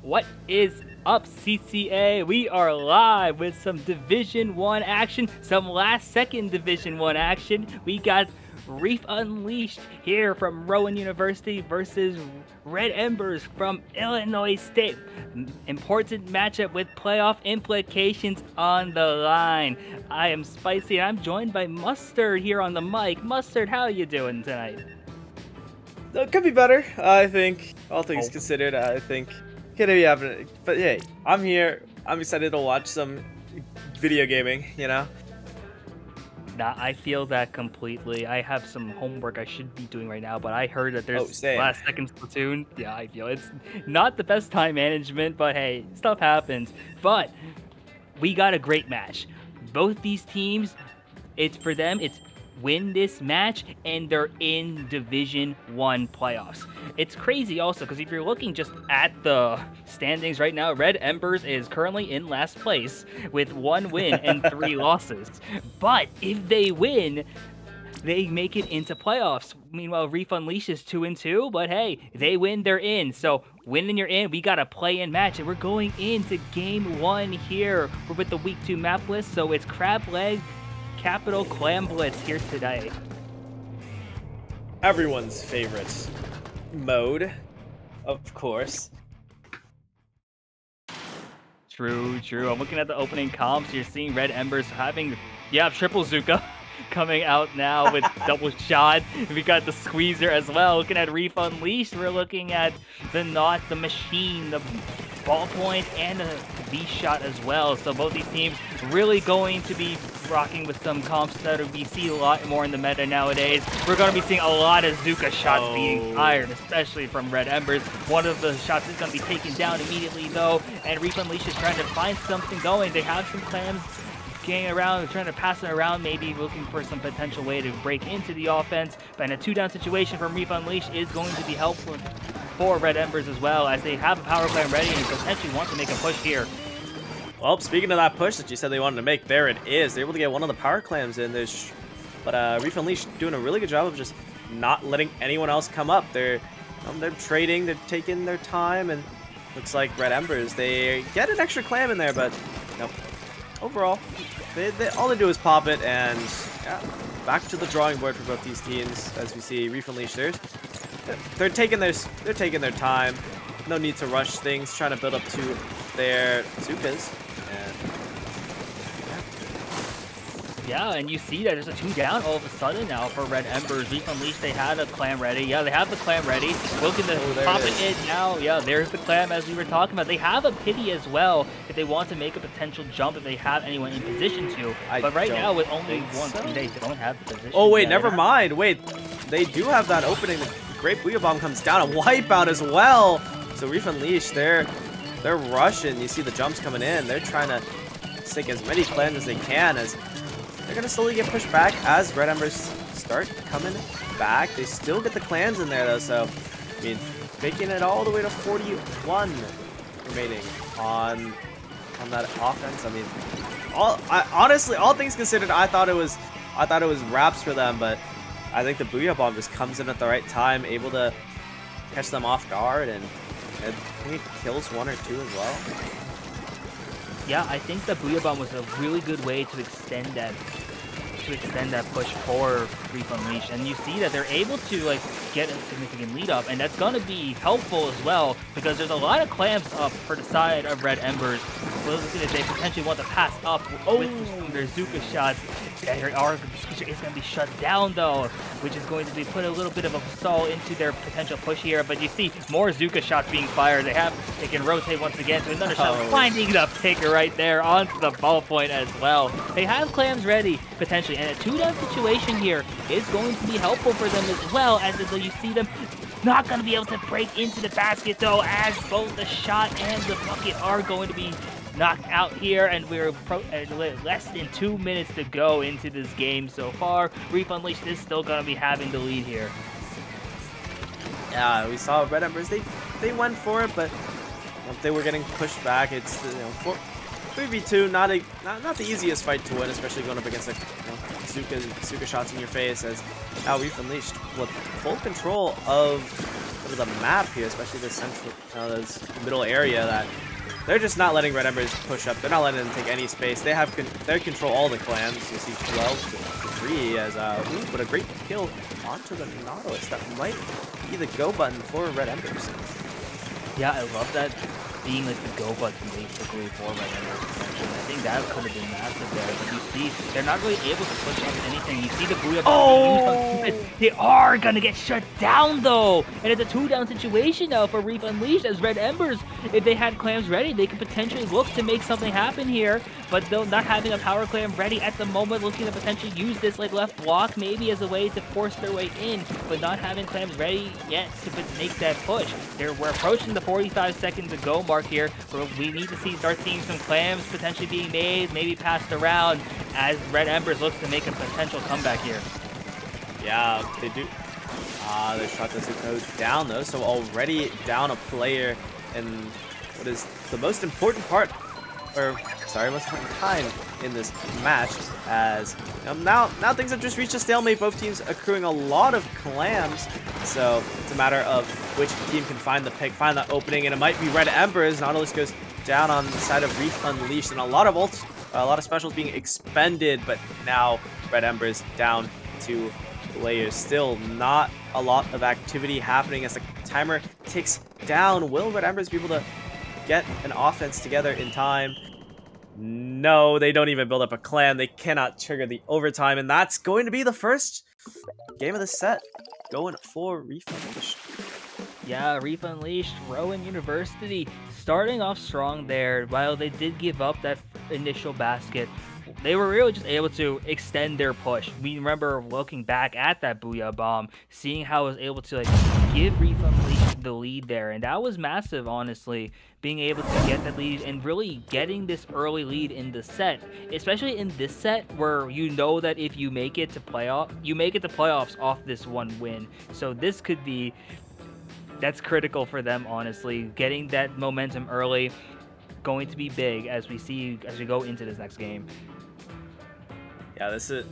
What is up, CCA? We are live with some Division 1 action, some last second Division 1 action. We got Reef Unleashed here from Rowan University versus Red Emberz from Illinois State. Important matchup with playoff implications on the line. I am Spicy and I'm joined by Mustard here on the mic. Mustard, how are you doing tonight? It could be better, I think. All things considered, I think. Could be happening. But hey, I'm here. I'm excited to watch some video gaming, you know? Nah, I feel that completely. I have some homework I should be doing right now, but I heard that there's last second Splatoon. Yeah, I feel it's not the best time management, but hey, stuff happens. But we got a great match. Both these teams, it's win this match and they're in Division 1 playoffs. It's crazy also because if you're looking just at the standings right now, Red Emberz is currently in last place with 1 win and 3 losses. But if they win, they make it into playoffs. Meanwhile, Reef Unleashed is 2-2, but hey, they win, they're in. So winning, you're in. We got a play-in match, and we're going into Game 1 here. We're with the Week 2 map list, so it's Crab Leg, Capital Clam Blitz here today. Everyone's favorite mode, of course. True. I'm looking at the opening comps. You're seeing Red Emberz having, triple Zuka coming out now with double shot. We got the squeezer as well. Looking at Reef Unleashed, we're looking at the Knot, the Machine, the ballpoint, and a V-shot as well. So both these teams really going to be rocking with some comps that we see a lot more in the meta nowadays. We're going to be seeing a lot of Zuka shots being fired, especially from Red Emberz. One of the shots is going to be taken down immediately though, and Reef Unleashed is trying to find something going. They have some clams getting around, trying to pass it around, maybe looking for some potential way to break into the offense. But in a 2-down situation from Reef Unleashed is going to be helpful for Red Emberz as well, as they have a power clam ready and potentially want to make a push here. Well, speaking of that push that you said they wanted to make, there it is. They're able to get one of the power clams in. But Reef Unleashed doing a really good job of just not letting anyone else come up. They're trading, they're taking their time, and looks like Red Emberz, they get an extra clam in there, but nope. Overall, all they do is pop it, and yeah, back to the drawing board for both these teams. As we see, Reef Unleashed, they're taking their time. No need to rush things, trying to build up to their Zukas. Yeah, and you see that there's a 2-down all of a sudden now for Red Emberz. Reef Unleashed, they had a clam ready. Yeah, they have the clam ready. Looking to pop it in now. Yeah, there's the clam as we were talking about. They have a pity as well if they want to make a potential jump, if they have anyone in position to. But right now, with only one, they don't have the position. Oh, wait, never mind. Wait, they do have that opening. The Great Booyah Bomb comes down, a wipeout as well. So Reef Unleashed, they're rushing. You see the jumps coming in. They're trying to sink as many clams as they can, as they're going to slowly get pushed back as Red Emberz start coming back. They still get the clams in there, though, so, I mean, making it all the way to 41 remaining on that offense. I mean, honestly, all things considered, I thought it was wraps for them, but I think the Booyah Bomb just comes in at the right time, able to catch them off guard, and I think it kills 1 or 2 as well. Yeah, I think the Booyah Bomb was a really good way to extend that push for Reef Unleashed, and you see that they're able to get a significant lead up, and that's gonna be helpful as well because there's a lot of clams up for the side of Red Emberz. Looking as they potentially want to pass up with their Zuka shots. The squeezer is going to be shut down though, which is going to be put a little bit of a stall into their potential push here. But you see more Zuka shots being fired. They can rotate once again to another shot, finding the picker right there onto the ballpoint as well. They have clams ready potentially, and a 2-down situation here is going to be helpful for them as well, as you see them not going to be able to break into the basket though, as both the shot and the bucket are going to be knocked out here, and we're less than 2 minutes to go into this game so far. Reef Unleashed is still going to be having the lead here. Yeah, we saw Red Emberz, they went for it, but they were getting pushed back. It's 3v2, not the easiest fight to win, especially going up against Zuka shots in your face, as now Reef Unleashed with full control of of the map here, especially this central, this middle area that they're just not letting Red Emberz push up. They're not letting them take any space. They control all the clans. You see 12 to 3 as ooh, but a great kill onto the Nautilus. That might be the go button for Red Emberz. Yeah, I love that being like the go button basically for Red Emberz. I think that could have been massive there, but you see, they're not really able to push up anything. You see the Booyah Bomb. They are gonna get shut down though, and it's a 2-down situation now for Reef Unleashed as Red Emberz. If they had clams ready, they could potentially look to make something happen here, but though not having a power clam ready at the moment, looking to potentially use this like left block maybe as a way to force their way in, but not having clams ready yet to make that push. We're approaching the 45 seconds to go mark here, where we need to start seeing some clams potentially being made, maybe passed around, as Red Emberz looks to make a potential comeback here. Yeah, they do. They shot the Zuko down though, so already down a player in what is the most important part, or sorry, most important time in this match, as now things have just reached a stalemate. Both teams accruing a lot of clams, so it's a matter of which team can find the pick, find the opening, and it might be Red Emberz. Nautilus goes down on the side of Reef Unleashed, and a lot of specials being expended, but now Red Emberz down to players. Still not a lot of activity happening as the timer ticks down. Will Red Emberz be able to get an offense together in time? No, they don't even build up a clan. They cannot trigger the overtime, and that's going to be the first game of the set going for Reef Unleashed. Yeah, Reef Unleashed, Rowan University starting off strong there. While they did give up that initial basket, they were really just able to extend their push. We remember looking back at that Booyah Bomb, seeing how it was able to like give Reef Unleashed the lead there, and that was massive, honestly, being able to get that lead and really getting this early lead in the set, especially in this set where you know that if you make it to playoffs off this one win. So this could be, that's critical for them, honestly. Getting that momentum early, going to be big as we go into this next game. Yeah, this is,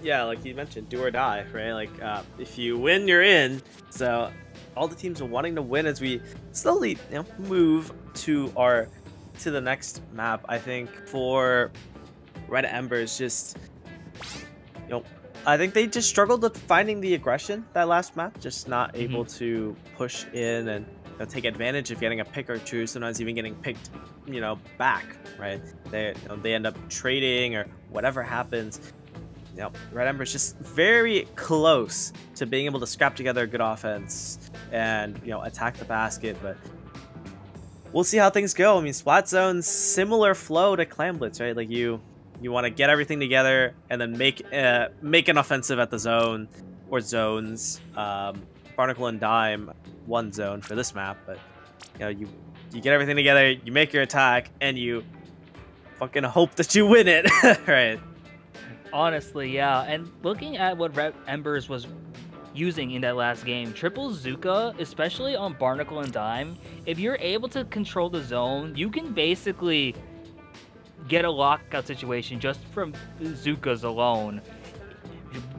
yeah, like you mentioned, do or die, right? Like, if you win, you're in. So all the teams are wanting to win as we slowly, move to the next map. I think for Red Emberz, just, I think they just struggled with finding the aggression that last map, just not able to push in and take advantage of getting a pick or two, sometimes even getting picked, back, right? They end up trading or whatever happens. Red Emberz just very close to being able to scrap together a good offense and attack the basket, but we'll see how things go. I mean, Splat Zone, similar flow to Clam Blitz, right? Like you want to get everything together and then make an offensive at the zone or zones. Barnacle and Dime, one zone for this map, but you get everything together, you make your attack, and you fucking hope that you win it, right? Honestly, yeah. And looking at what Red Emberz was using in that last game, triple Zuka, especially on Barnacle and Dime, if you're able to control the zone, you can basically get a lockout situation just from Zukas alone,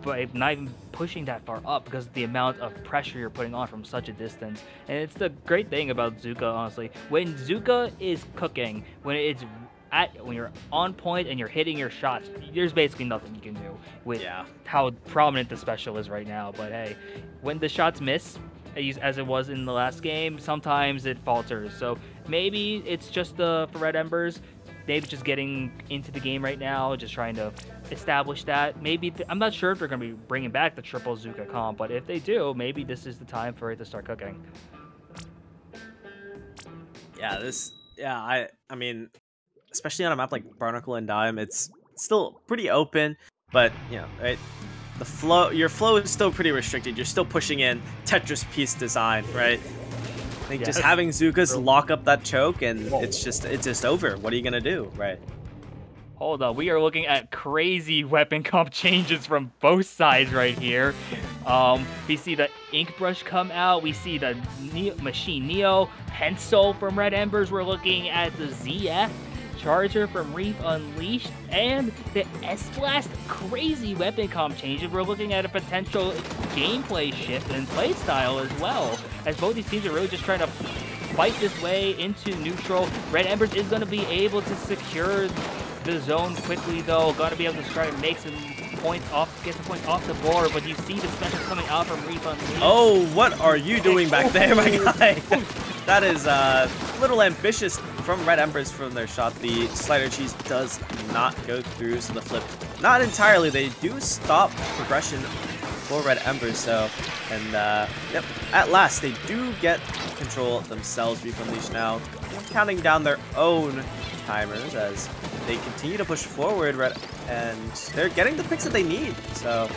by not even pushing that far up because of the amount of pressure you're putting on from such a distance. And it's the great thing about Zuka, honestly. When Zuka is cooking, when you're on point and you're hitting your shots, there's basically nothing you can do with how prominent the special is right now. But hey, when the shots miss, as it was in the last game, sometimes it falters. So maybe it's just for Red Emberz, maybe just getting into the game right now, just trying to establish that. Maybe I'm not sure if they're going to be bringing back the triple Zuka comp, but if they do, maybe this is the time for it to start cooking. I mean, especially on a map like Barnacle and Dime, it's still pretty open, but right, your flow is still pretty restricted. You're still pushing in Tetris piece design, right? I think just having Zukas lock up that choke and it's just over. What are you gonna do, right? Hold on, we are looking at crazy weapon comp changes from both sides right here. We see the Ink Brush come out. We see the Machine Neo, Pencil from Red Emberz. We're looking at the ZF charger from Reef Unleashed and the S-Blast crazy weapon comp change. We're looking at a potential gameplay shift and playstyle as well, as both these teams are really just trying to fight this way into neutral. Red Emberz is going to be able to secure the zone quickly, though. Going to be able to try to make some points off, get some points off the board, but you see the specials coming out from Reef Unleashed. Oh, what are you doing back there, my guy? That is a little ambitious from Red Emberz from their shot. The slider cheese does not go through, so the flip, not entirely. They do stop progression for Red Emberz, so, and yep, at last they do get control themselves. Reef Unleashed now counting down their own timers as they continue to push forward, and they're getting the picks that they need, so.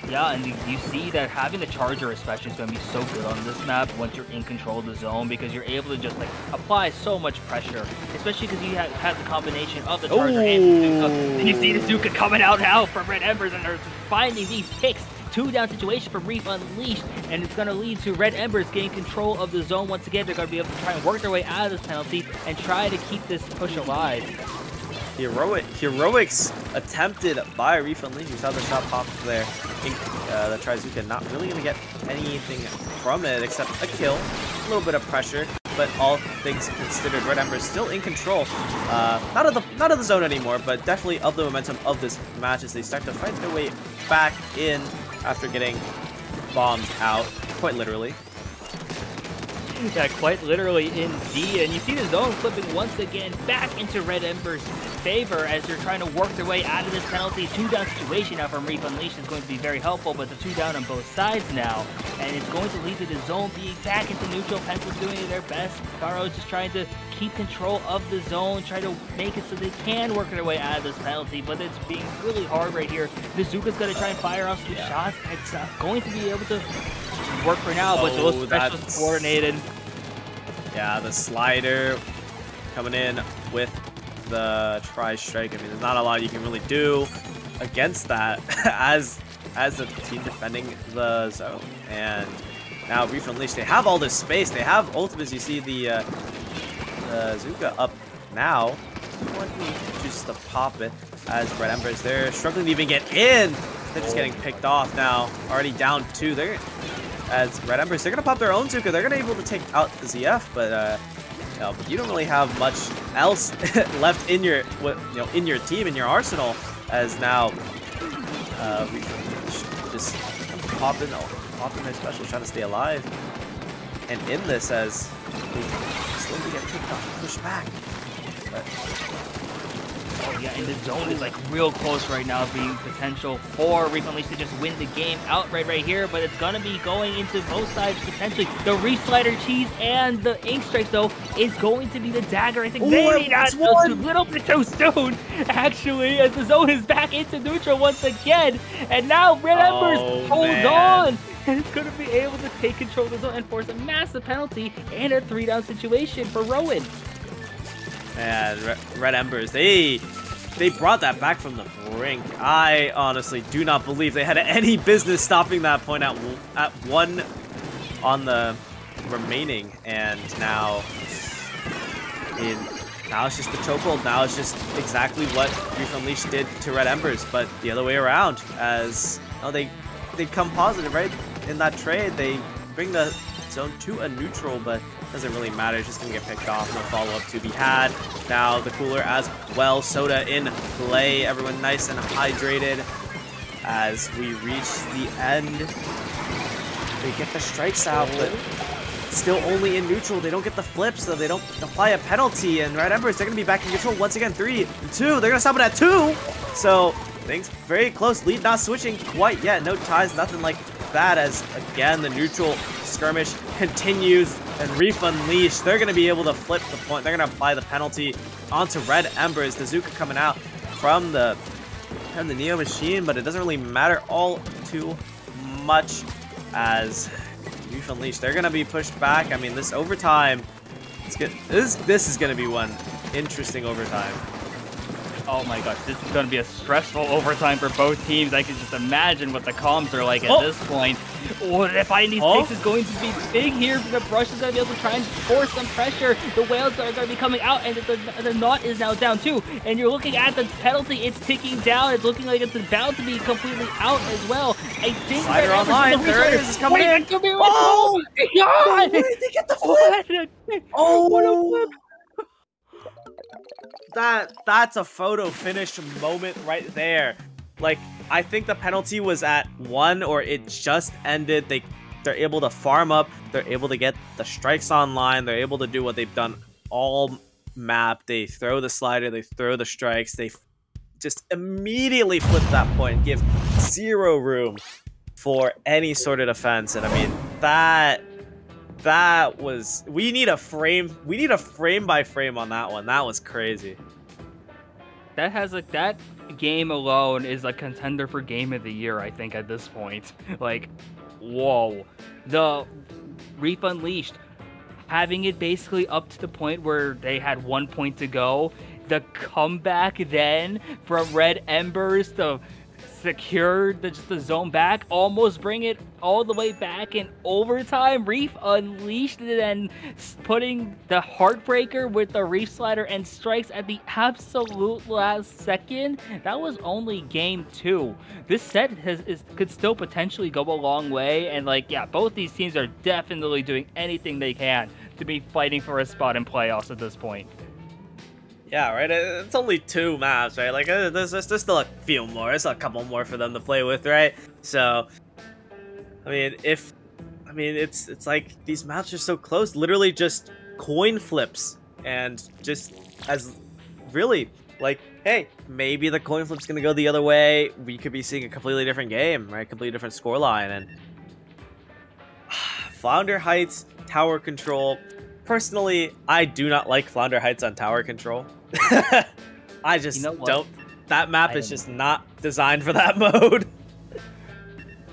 Yeah, and you see that having the charger especially is going to be so good on this map once you're in control of the zone, because you're able to just like apply so much pressure, especially because you had the combination of the charger and Bazooka. And you see the Bazooka coming out now from Red Emberz, and they're finding these picks. 2-down situation from Reef Unleashed, and it's going to lead to Red Emberz getting control of the zone once again. They're going to be able to try and work their way out of this penalty and try to keep this push alive. Heroics attempted by Reef Unleashed. You saw the shot pop there. The Trizuka not really going to get anything from it except a kill, a little bit of pressure, but all things considered, Red Emberz still in control. Not of the zone anymore, but definitely of the momentum of this match as they start to fight their way back in after getting bombed out, quite literally. Yeah, quite literally indeed. And you see the zone flipping once again back into Red Emberz' favor as they're trying to work their way out of this penalty. 2-down situation now from Reef Unleashed is going to be very helpful, but the 2-down on both sides now. And it's going to lead to the zone being back into neutral. Pencil's doing their best. Garo is just trying to keep control of the zone, try to make it so they can work their way out of this penalty, but it's being really hard right here. Bazooka's going to try and fire off some shots. It's not going to be able to work for now, but those specials coordinated. Yeah, the slider coming in with the tri-strike. I mean, there's not a lot you can really do against that as the team defending the zone. And now Reef Unleashed, they have all this space. They have ultimates. You see the Zuka up now. Just to pop it as Red Emberz, they're struggling to even get in. They're just getting picked off now. Already down 2. As Red Emberz, they're gonna pop their own Zuka. They're gonna be able to take out the ZF, but you don't really have much else left in your in your team, in your arsenal. As now we just popping their specials, trying to stay alive, and in this as we slowly get picked off, pushed back. But yeah, and the zone is like real close right now, being potential for Reef Unleashed to just win the game outright right here, but it's gonna be going into both sides potentially. The Reef Slider Cheese and the Ink Strikes though is going to be the dagger. I think maybe that's a little bit too soon, actually, as the zone is back into neutral once again, and now Red Emberz holds on. And it's going to be able to take control of the zone and force a massive penalty and a 3-down situation for Rowan. And Red Emberz, they brought that back from the brink. I honestly do not believe they had any business stopping that point at 1 on the remaining. And now it's just the chokehold. Now it's just exactly what Reef Unleashed did to Red Emberz, but the other way around. As they come positive, right? In that trade, they bring the zone to a neutral, but doesn't really matter. It's just gonna get picked off. No follow-up to be had. Now the cooler as well. Soda in play. Everyone nice and hydrated as we reach the end. They get the strikes out, but still only in neutral. They don't get the flips, so they don't apply a penalty. And Red Emberz, they're gonna be back in control once again. 3 and 2. They're gonna stop it at 2. So things very close. Lead not switching quite yet. No ties, nothing like that. As again the neutral skirmish continues, and Reef Unleashed, they're gonna be able to flip the point. They're gonna apply the penalty onto Red Emberz. The Zuka coming out from the Neo machine, but it doesn't really matter all too much as Reef Unleashed, they're gonna be pushed back. I mean, this overtime, it's good. This is gonna be one interesting overtime. Oh my gosh, this is going to be a stressful overtime for both teams. I can just imagine what the comms are like at this point. Oh, finding these picks is going to be big here. The Brush is going to be able to try and force some pressure. The Whales are going to be coming out, and the knot is now down too. And you're looking at the penalty. It's ticking down. It's looking like it's about to be completely out as well. I think Slider online. There it is. It's coming in. Oh, God! They get the flip. Oh, what a flip. That's a photo finish moment right there. Like, I think the penalty was at 1 or it just ended. They're able to farm up. They're able to get the strikes online. They're able to do what they've done all map. They throw the slider. They throw the strikes. They just immediately flip that point and give 0 room for any sort of defense. And I mean, that was, we need a frame by frame on that one. That was crazy. That has like, that game alone is a contender for game of the year, I think, at this point. Like, whoa. The Reef Unleashed, having it basically up to the point where they had 1 point to go. The comeback then from Red Emberz to secure the zone back, almost bring it all the way back in overtime. Reef Unleashed, and then putting the heartbreaker with the Reef slider and strikes at the absolute last second. That was only game 2. This set could still potentially go a long way, and like, yeah, both these teams are definitely doing anything they can to be fighting for a spot in playoffs at this point. Yeah, right? It's only 2 maps, right? Like, there's still a few more. There's a couple more for them to play with, right? So, I mean, it's like these maps are so close. Literally just coin flips. And just as really, like, hey, maybe the coin flip's going to go the other way. We could be seeing a completely different game, right? Completely different scoreline. And Flounder Heights, tower control. Personally, I do not like Flounder Heights on tower control. I just don't. That map is just not designed for that mode.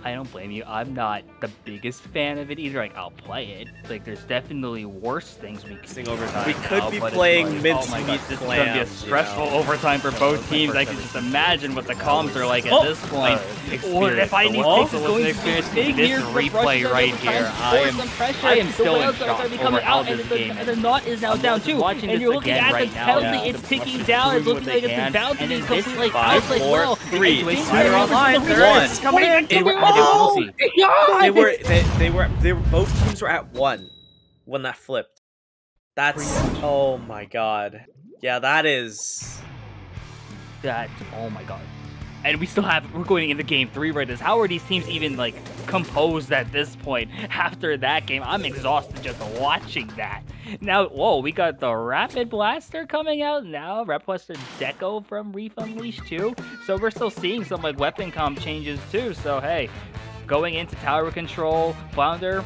I don't blame you. I'm not the biggest fan of it either. Like, I'll play it. Like, there's definitely worse things we could sing overtime. We could be playing mincemeat This is going to be a stressful overtime for both teams. I can just imagine what the comms are like at this point. Finding these picks is going to be big here. Replay right here. I am still in shock over how this game is. The knot is now down too. And you're looking at the penalty. It's ticking down. It's looking like it's about to be completely out as well. 3. Slider online. There it is. Coming in. They were both teams were at 1 when that flipped. That's, oh my god. Yeah, that is oh my god. And we're going into game 3 right now. How are these teams even like composed at this point after that game? I'm exhausted just watching that. Now, whoa, we got the Rapid Blaster coming out now. Rapid Blaster Deco from Reef Unleashed too. So we're still seeing some like weapon comp changes too. So hey, going into tower control, Flounder,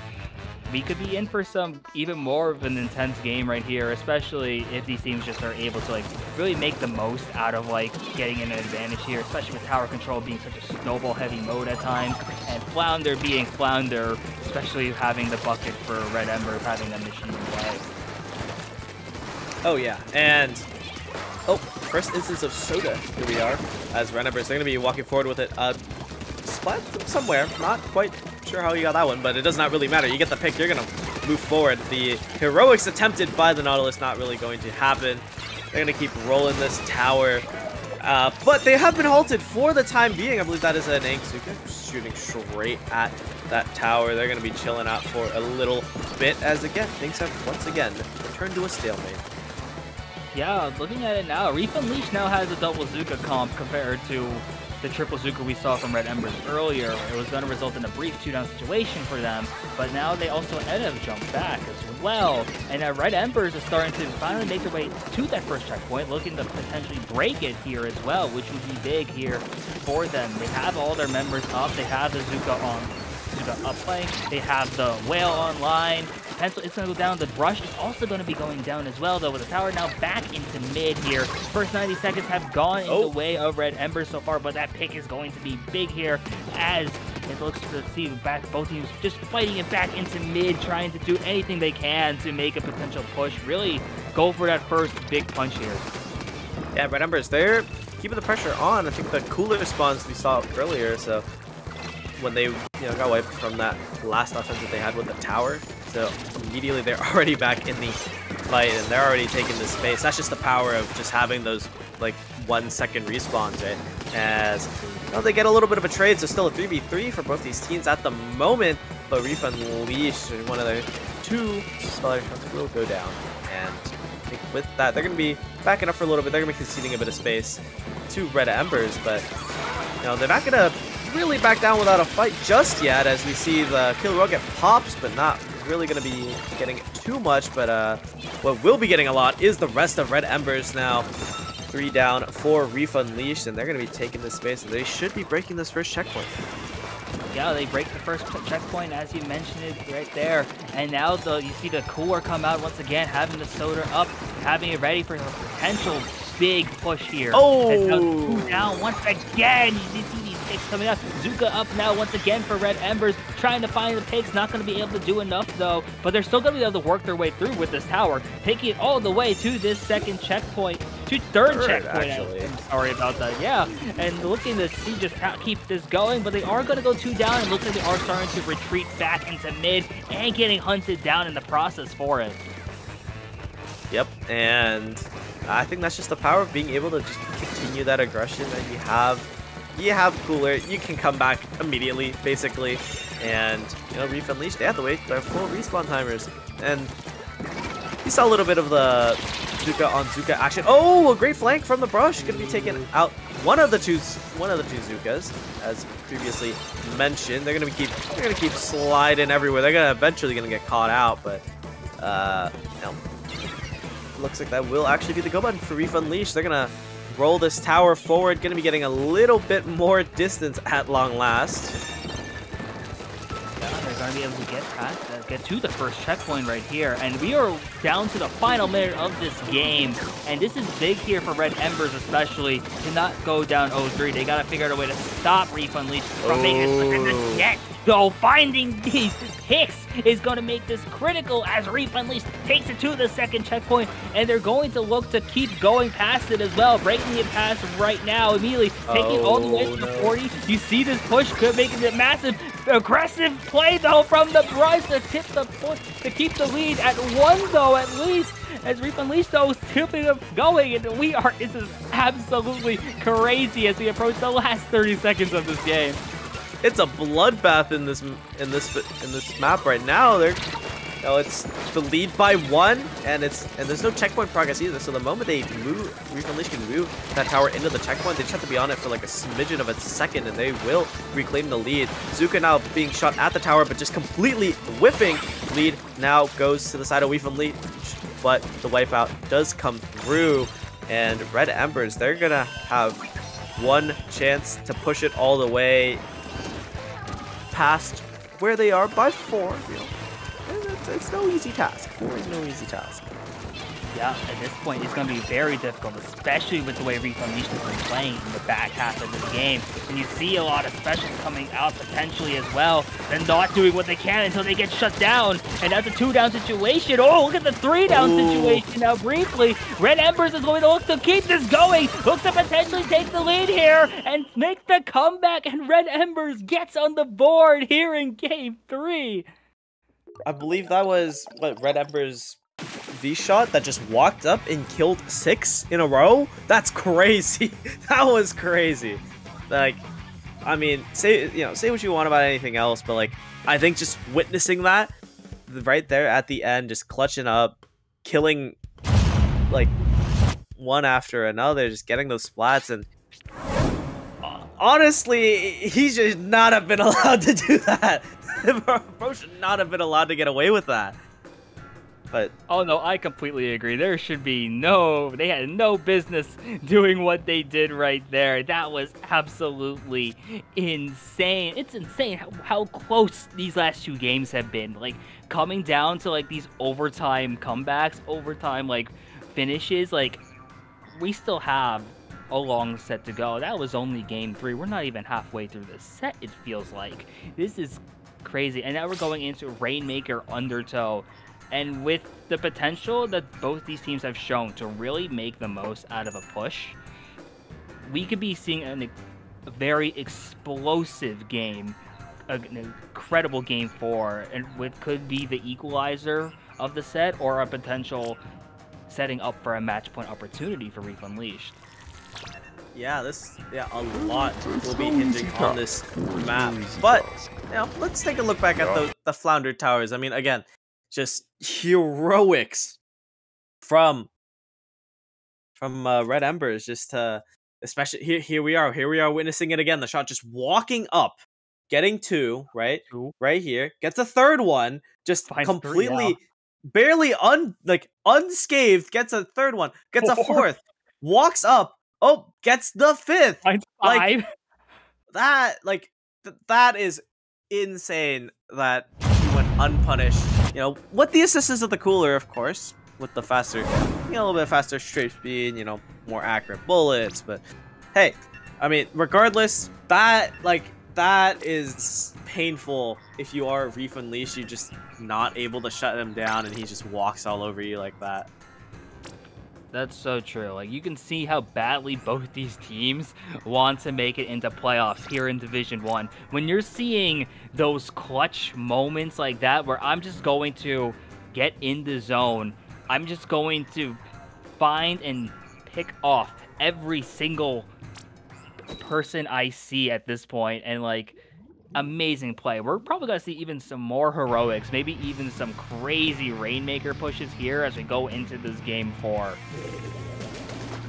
we could be in for some even more of an intense game right here, especially if these teams just are able to like really make the most out of like getting an advantage here, especially with tower control being such a snowball heavy mode at times, and Flounder being Flounder, especially having the bucket for Red Ember, having a machine away. Oh yeah, and first instance of Soda, here we are, as Red Emberz. They're going to be walking forward with it. Splat from somewhere, not quite sure how you got that one, but it does not really matter. You get the pick, you're going to move forward. The heroics attempted by the Nautilus not really going to happen. They're going to keep rolling this tower, but they have been halted for the time being. I believe that is an Angsuka shooting straight at that tower. They're going to be chilling out for a little bit as, again, things have once again returned to a stalemate. Yeah, looking at it now, Reef Unleashed now has a double Zuka comp compared to the triple Zuka we saw from Red Emberz earlier. It was going to result in a brief 2-down situation for them, but now they also end up jump back as well. And Red Emberz is starting to finally make their way to that first checkpoint, looking to potentially break it here as well, which would be big here for them. They have all their members up. They have the Zuka up playing. They have the Whale online. Pencil is going to go down. The Brush is also going to be going down as well, though, with the tower now back into mid here. First 90 seconds have gone in the way of Red Emberz so far, but that pick is going to be big here as it looks to see both teams just fighting it back into mid, trying to do anything they can to make a potential push. Really go for that first big punch here. Yeah, Red Emberz, they're keeping the pressure on. I think the cooler spawns we saw earlier, so when they got wiped from that last offensive they had with the tower, so immediately they're already back in the fight and they're already taking the space. That's just the power of just having those like 1 second respawns, right? As well, they get a little bit of a trade, so still a 3v3 for both these teams at the moment, but Reef Unleashed, one of their 2 Stellar shots will go down, and I think with that they're going to be backing up for a little bit. They're going to be conceding a bit of space to Red Emberz, but they're not going to really back down without a fight just yet, as we see the kill row get pops, but not really going to be getting too much. But what will be getting a lot is the rest of Red Emberz now. 3 down for Reef Unleashed, and they're going to be taking this space, and they should be breaking this first checkpoint. Yeah, they break the first checkpoint, as you mentioned it right there. And now you see the cooler come out once again, having the soda up, having it ready for a potential big push here. Oh! As now 2 down once again. You see these picks coming out. Zuka up now once again for Red Emberz, trying to find the picks. Not going to be able to do enough though, but they're still going to be able to work their way through with this tower, taking it all the way to this second checkpoint. Third checkpoint, actually. I'm sorry about that. Yeah, and looking to see just how keep this going, but they are going to go 2 down, and looks like they are starting to retreat back into mid and getting hunted down in the process for it. Yep, and I think that's just the power of being able to just continue that aggression that you have. You have cooler, you can come back immediately, basically, and Reef Unleashed, they have to wait their full respawn timers, and you saw a little bit of the Zuka on Zuka action. Oh, a great flank from the brush. Going to be taking out one of the two Zukas, as previously mentioned. They're going to keep sliding everywhere. They're going to eventually get caught out, but looks like that will actually be the go button for Reef Unleashed. They're going to roll this tower forward. Going to be getting a little bit more distance at long last. They're going to be able to get to the first checkpoint right here, and we are down to the final minute of this game, and this is big here for Red Emberz especially to not go down 0-3. They got to figure out a way to stop Reef Unleashed from making this yet. So finding these picks is going to make this critical as Reef Unleashed takes it to the second checkpoint, and they're going to look to keep going past it as well, breaking it past right now immediately, taking it all the way to the 40. You see this push could make it a massive aggressive play though from the Brush to tip the push to keep the lead at 1 though, at least, as Reef Unleashed though is keeping them going, and this is absolutely crazy as we approach the last 30 seconds of this game. It's a bloodbath in this map right now. It's the lead by 1, and there's no checkpoint progress either. So the moment they move, Reef Unleashed can move that tower into the checkpoint, they just have to be on it for like a smidgen of a second, and they will reclaim the lead. Zuka now being shot at the tower, but just completely whiffing. Lead now goes to the side of Reef Unleashed, but the wipeout does come through, and Red Emberz, they're gonna have 1 chance to push it all the way past where they are by 4. It's no easy task. 4 is no easy task. Yeah, at this point, it's going to be very difficult, especially with the way Reef Unleashed has been playing in the back half of this game. And you see a lot of specials coming out potentially as well. They're not doing what they can until they get shut down. And that's a 2-down situation. Oh, look at the 3-down situation now briefly. Red Emberz is going to look to keep this going. Look to potentially take the lead here and make the comeback. And Red Emberz gets on the board here in Game 3. I believe that was Red Emberz V-shot that just walked up and killed 6 in a row. That's crazy. That was crazy. Like, I mean, say what you want about anything else, but like, I think just witnessing that right there at the end, just clutching up, killing like one after another, just getting those splats, and honestly, he should not have been allowed to do that. Bro should not have been allowed to get away with that. But oh no, I completely agree. There should be they had no business doing what they did right there. That was absolutely insane. It's insane how close these last 2 games have been. Like, coming down to like these overtime comebacks, overtime like finishes. Like, we still have a long set to go. That was only Game 3. We're not even halfway through the set, it feels like. This is crazy. And now we're going into Rainmaker Undertow. And with the potential that both these teams have shown to really make the most out of a push, we could be seeing a very explosive game, an incredible game 4, and with could be the equalizer of the set or a potential setting up for a match point opportunity for Reef Unleashed. Yeah, a lot will be hinging on this map. But, let's take a look back at the Flounder Towers. I mean, again, just heroics from Red Emberz. Just especially here we are witnessing it again. The shot just walking up, getting 2 right here, gets a 3rd one, just completely barely unscathed, gets a 3rd one, gets a 4th, walks up. Oh, gets the 5th. Like that, that is insane that he went unpunished. With the assistance of the cooler, of course, with the faster, a little bit faster straight speed, more accurate bullets. But hey, I mean, regardless, that is painful. If you are Reef Unleashed, you're just not able to shut him down, and he just walks all over you like that. That's so true. Like, you can see how badly both these teams want to make it into playoffs here in Division 1. When you're seeing those clutch moments like that, where I'm just going to get in the zone, I'm just going to find and pick off every single person I see at this point, and amazing play. We're probably going to see even some more heroics, maybe even some crazy Rainmaker pushes here as we go into this game 4.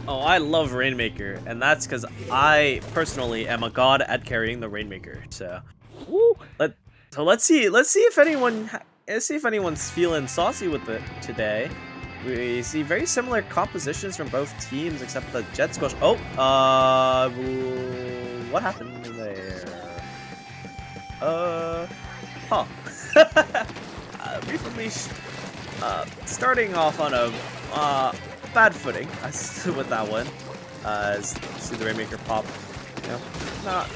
Oh, I love Rainmaker, and that's because I personally am a god at carrying the Rainmaker. So, let's see if anyone's feeling saucy with it today. We see very similar compositions from both teams, except the Jets goes. Oh, what happened there? Reef Unleashed, starting off on a bad footing with that one. See the Rainmaker pop.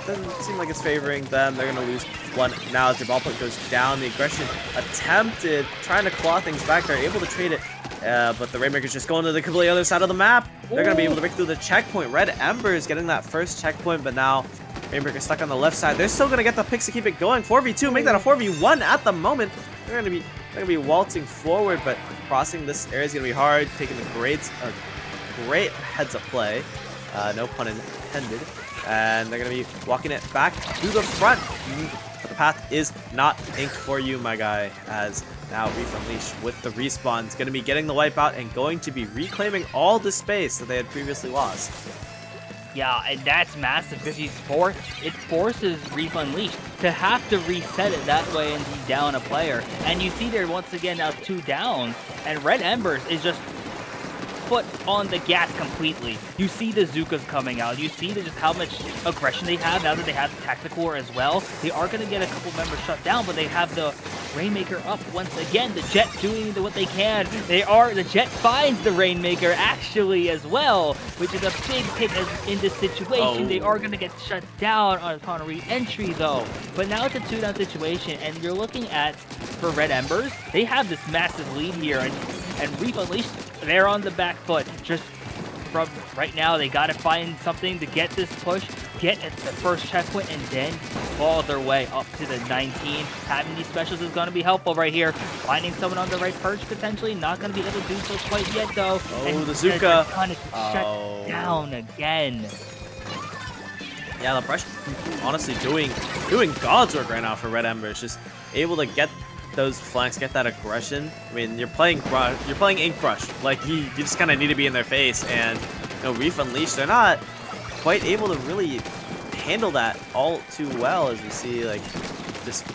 Doesn't seem like it's favoring them. They're gonna lose one now as their ball point goes down. The aggression attempted, trying to claw things back. They're able to trade it, but the Rainmaker's just going to the completely other side of the map. They're gonna be able to break through the checkpoint. Red Emberz getting that first checkpoint, but now Rainmaker stuck on the left side. They're still gonna get the picks to keep it going. 4v2, make that a 4v1 at the moment. They're gonna be waltzing forward, but crossing this area is gonna be hard. Taking a great heads-up play, no pun intended, and they're gonna be walking it back to the front. But the path is not inked for you, my guy. As now Reef Unleashed with the respawn is gonna be getting the wipeout and going to be reclaiming all the space that they had previously lost. Yeah, and that's massive because it forces Reef Unleashed to have to reset it that way and be down a player. And you see there once again now 2 down, and Red Emberz is just foot on the gas completely. You see the Zukas coming out. You see just how much aggression they have now that they have the Tactical as well. They are going to get a couple members shut down, but they have the Rainmaker up once again. The Jet doing what they can. The Jet finds the Rainmaker actually as well, which is a big pick in this situation. They are going to get shut down upon re-entry though. But now it's a 2-down situation, and you're looking at, for Red Emberz, they have this massive lead here, and Reef Unleashed, they're on the back foot. Just from right now, they got to find something to get this push, get at the first checkpoint, and then fall their way up to the 19. Having these specials is going to be helpful right here. Finding someone on the right perch, potentially. Not going to be able to do so quite yet, though. And the Zuka. Shut down again. Yeah, the brush honestly doing God's work right now for Red Emberz. Just able to get those flanks, get that aggression. I mean, you're playing Ink Brush. Like, you just kind of need to be in their face. And Reef Unleashed, they're not quite able to really handle that all too well, as we see, like, just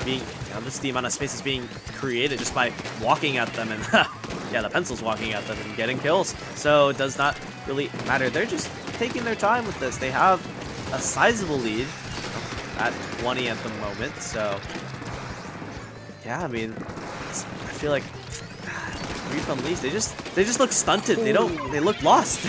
being, just the amount of space is being created just by walking at them, and yeah, the pencil's walking at them and getting kills. So it does not really matter. They're just taking their time with this. They have a sizable lead at 20 at the moment. So yeah, I mean, I feel like Reef Unleashed, they just look stunted. They look lost.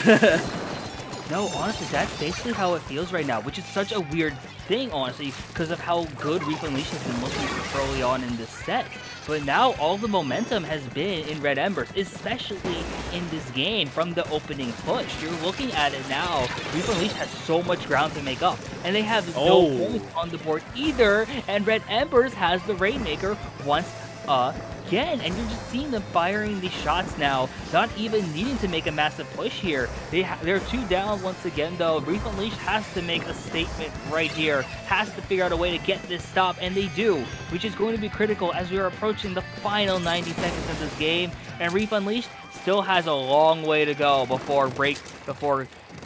No, honestly, that's basically how it feels right now, which is such a weird thing, honestly, because of how good Reef Unleashed has been looking early on in this set. But now all the momentum has been in Red Embers, especially in this game from the opening push. You're looking at it now. Reef Unleashed has so much ground to make up, and they have no points on the board either. And Red Embers has the Rainmaker once again, and you're just seeing them firing these shots now, not even needing to make a massive push here. They're 2 down once again, though. Reef Unleashed has to make a statement right here, has to figure out a way to get this stop, and they do, which is going to be critical as we are approaching the final 90 seconds of this game, and Reef Unleashed still has a long way to go before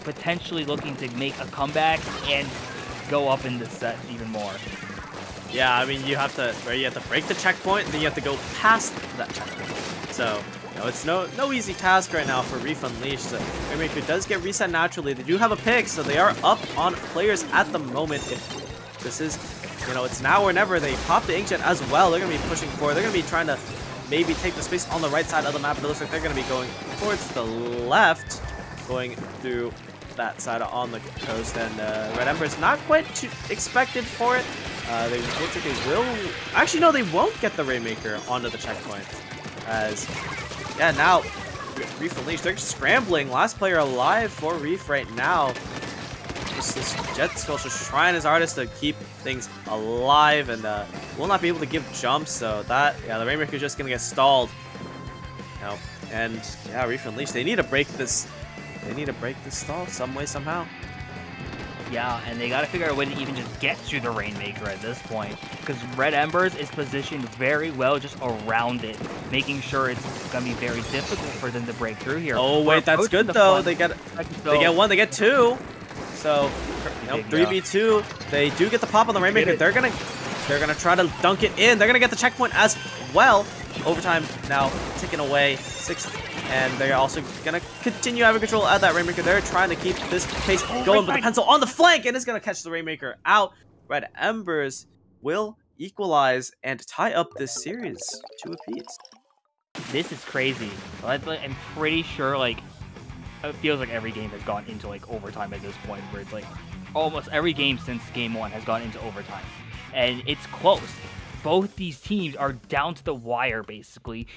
potentially looking to make a comeback and go up in this set even more. Yeah, I mean, you have to break the checkpoint, and then you have to go past that checkpoint. So, you know, it's no easy task right now for Reef Unleashed. The Rainmaker does get reset naturally. They do have a pick, so they are up on players at the moment. If this is, you know, it's now or never. They pop the Inkjet as well. They're going to be pushing forward. They're going to be trying to maybe take the space on the right side of the map, but it looks like they're going to be going towards the left, going through that side on the coast, and Red Emberz not quite too expected for it. They looks like they will. Actually, no, they won't get the Rainmaker onto the checkpoint. As, yeah, now Reef Unleashed, they're scrambling. Last player alive for Reef right now. Just this Jet Skull just trying his hardest to keep things alive, and will not be able to give jumps. So that, yeah, the Rainmaker is just gonna get stalled. You know, and yeah, Reef Unleashed, they need to break this. They need to break this stall some way, somehow. Yeah, and they got to figure out a way to even just get to the Rainmaker at this point, because Red Embers is positioned very well just around it, making sure it's going to be very difficult for them to break through here. Oh, wait, that's good, though. They get one, they get two. So, you know, 3v2. They do get the pop on the Rainmaker. They're gonna try to dunk it in. They're going to get the checkpoint as well. Overtime now ticking away, 6th. And they're also going to continue having control at that Rainmaker. They're trying to keep this pace going, but the pencil on the flank, and it's going to catch the Rainmaker out. Red Embers will equalize and tie up this series 2 apiece. This is crazy. I'm pretty sure, like, it feels like every game has gone into, like, overtime at this point, where it's, like, almost every game since Game 1 has gone into overtime. And it's close. Both these teams are down to the wire, basically.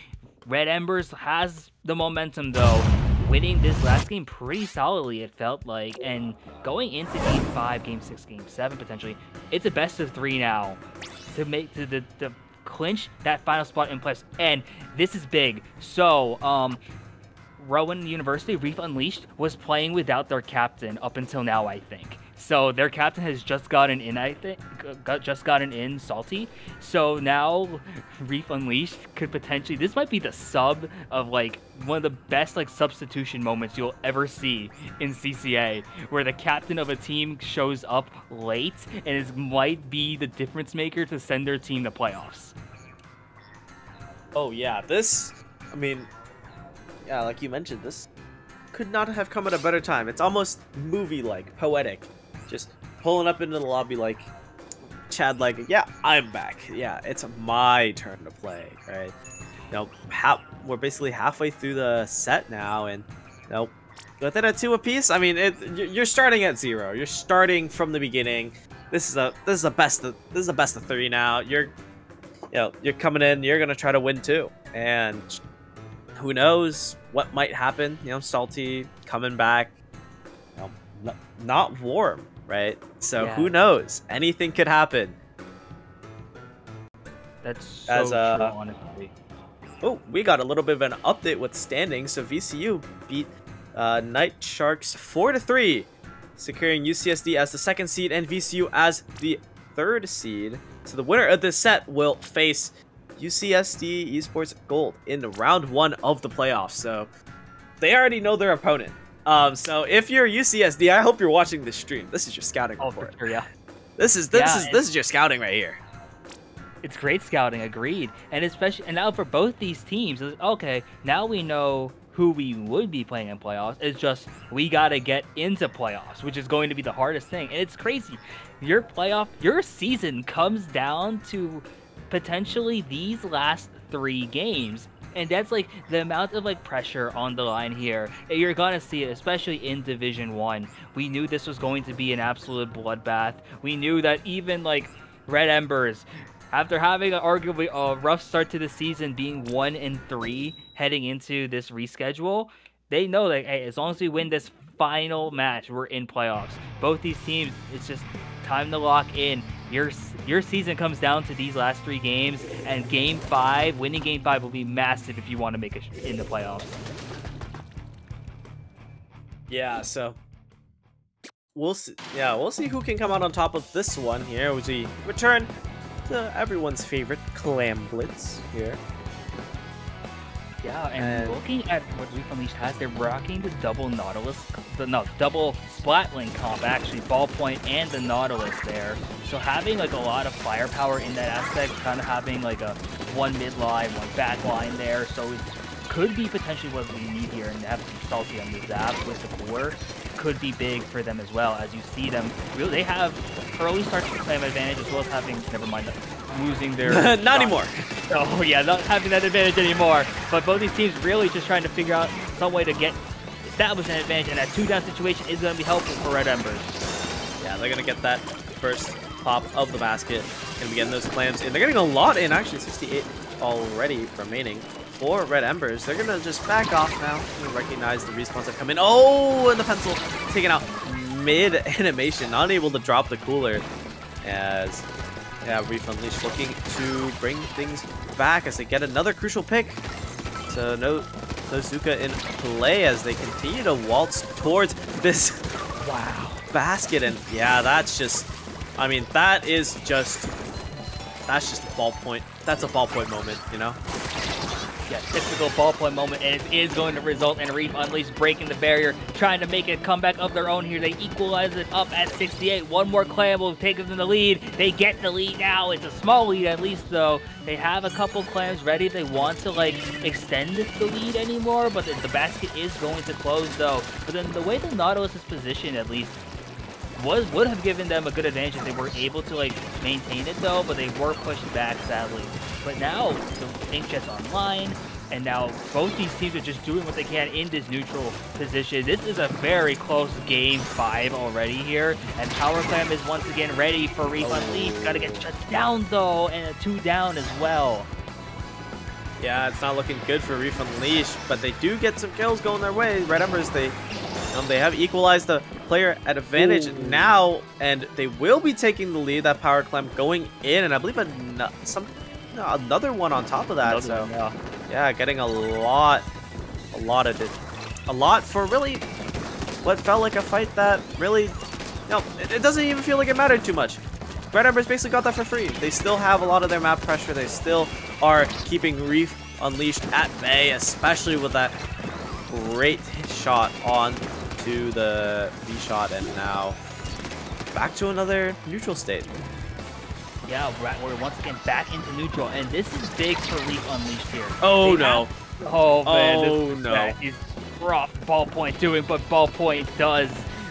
Red Embers has the momentum, though, winning this last game pretty solidly, it felt like, and going into Game 5, Game 6, Game 7, potentially, it's a best of 3 now to make to clinch that final spot in place, and this is big. So, Rowan University, Reef Unleashed, was playing without their captain up until now, I think. So their captain has just gotten in, I think, Salty. So now Reef Unleashed could potentially, this might be the sub of, like, one of the best, like, substitution moments you'll ever see in CCA, where the captain of a team shows up late and might be the difference maker to send their team to playoffs. Oh yeah, this, I mean, yeah, like you mentioned, this could not have come at a better time. It's almost movie-like, poetic. Just pulling up into the lobby like Chad, like, yeah, I'm back. Yeah, it's my turn to play, right? You know, we're basically halfway through the set now, and you know, within a 2 apiece, I mean, you're starting at 0. You're starting from the beginning. This is a best of 3 now. You're coming in. You're gonna try to win too, and who knows what might happen? You know, Salty coming back. You know, not warm. Right? So yeah. Who knows? Anything could happen. That's so true, honestly. Oh, we got a little bit of an update with standings. So VCU beat Night Sharks 4-3, securing UCSD as the 2nd seed and VCU as the 3rd seed. So the winner of this set will face UCSD Esports Gold in round 1 of the playoffs. So they already know their opponent. So if you're UCSD, I hope you're watching this stream. This is your scouting report. Sure, yeah. This is your scouting right here. It's great scouting, agreed. And now for both these teams, okay, now we know who we would be playing in playoffs. It's just we gotta get into playoffs, which is going to be the hardest thing. And it's crazy. Your season comes down to potentially these last 3 games. And that's like the amount of like pressure on the line here. You're gonna see it, especially in Division 1. We knew this was going to be an absolute bloodbath. We knew that even like Red Emberz, after having arguably a rough start to the season, being 1-3 heading into this reschedule, they know that, hey, as long as we win this final match, we're in playoffs. Both these teams, it's just time to lock in. Your season comes down to these last 3 games, and Game 5, winning Game 5 will be massive if you want to make it in the playoffs. Yeah, so we'll see. Yeah, we'll see who can come out on top of this one here as we return to everyone's favorite Clam Blitz here. Yeah, and looking at what Reef Unleashed has, they're rocking the double Nautilus, double Splatling comp, actually, Ballpoint and the Nautilus there. So having like a lot of firepower in that aspect, kind of having like a 1 mid line, 1 back line there, so it could be potentially what we need here, and have Salty on the zap with the cooler could be big for them as well, as you see them, really, they have early start to claim advantage as well as having, never mind, losing their... Not anymore. Oh yeah, not having that advantage anymore. But both these teams really just trying to figure out some way to establish an advantage, and that 2-down situation is going to be helpful for Red Emberz. Yeah, they're going to get that first pop of the basket. Going to be getting those clams in. They're getting a lot in, actually, 68 already remaining for Red Emberz. They're going to just back off now. Recognize the respawns that come in. Oh, and the pencil taken out mid-animation. Not able to drop the cooler as... yeah, Reef Unleashed looking to bring things back as they get another crucial pick. So no Zuka in play as they continue to waltz towards this basket. And yeah, that's just, I mean, that's just a ballpoint. That's a ballpoint moment, you know? Yeah, typical ballpoint moment, and it is going to result in Reef Unleashed breaking the barrier, trying to make a comeback of their own here. They equalize it up at 68. One more clam will take them in the lead. They get the lead now. It's a small lead at least, though. They have a couple clams ready if they want to, like, extend the lead anymore, but the basket is going to close, though. But then the way the Nautilus is positioned, at least, would have given them a good advantage if they were able to like maintain it though, but they were pushed back sadly. But now the Inkjet's online, and now both these teams are just doing what they can in this neutral position. This is a very close Game 5 already here, and Power Clam is once again ready for Reef Unleashed. Gotta get shut down though, and a 2 down as well. Yeah, it's not looking good for Reef Unleashed, but they do get some kills going their way. Red Emberz, they have equalized the player at advantage now, and they will be taking the lead. That Power Clam going in, and I believe another one on top of that. Yeah, getting a lot for really what felt like a fight that really, it doesn't even feel like it mattered too much. Red Emberz basically got that for free. They still have a lot of their map pressure. They still are keeping Reef Unleashed at bay, especially with that great shot on to the B shot, and now back to another neutral state. Yeah, we're once again back into neutral, and this is big for Reef Unleashed here. Oh no. Oh man. Oh no. That is rough. Ballpoint doing what Ballpoint does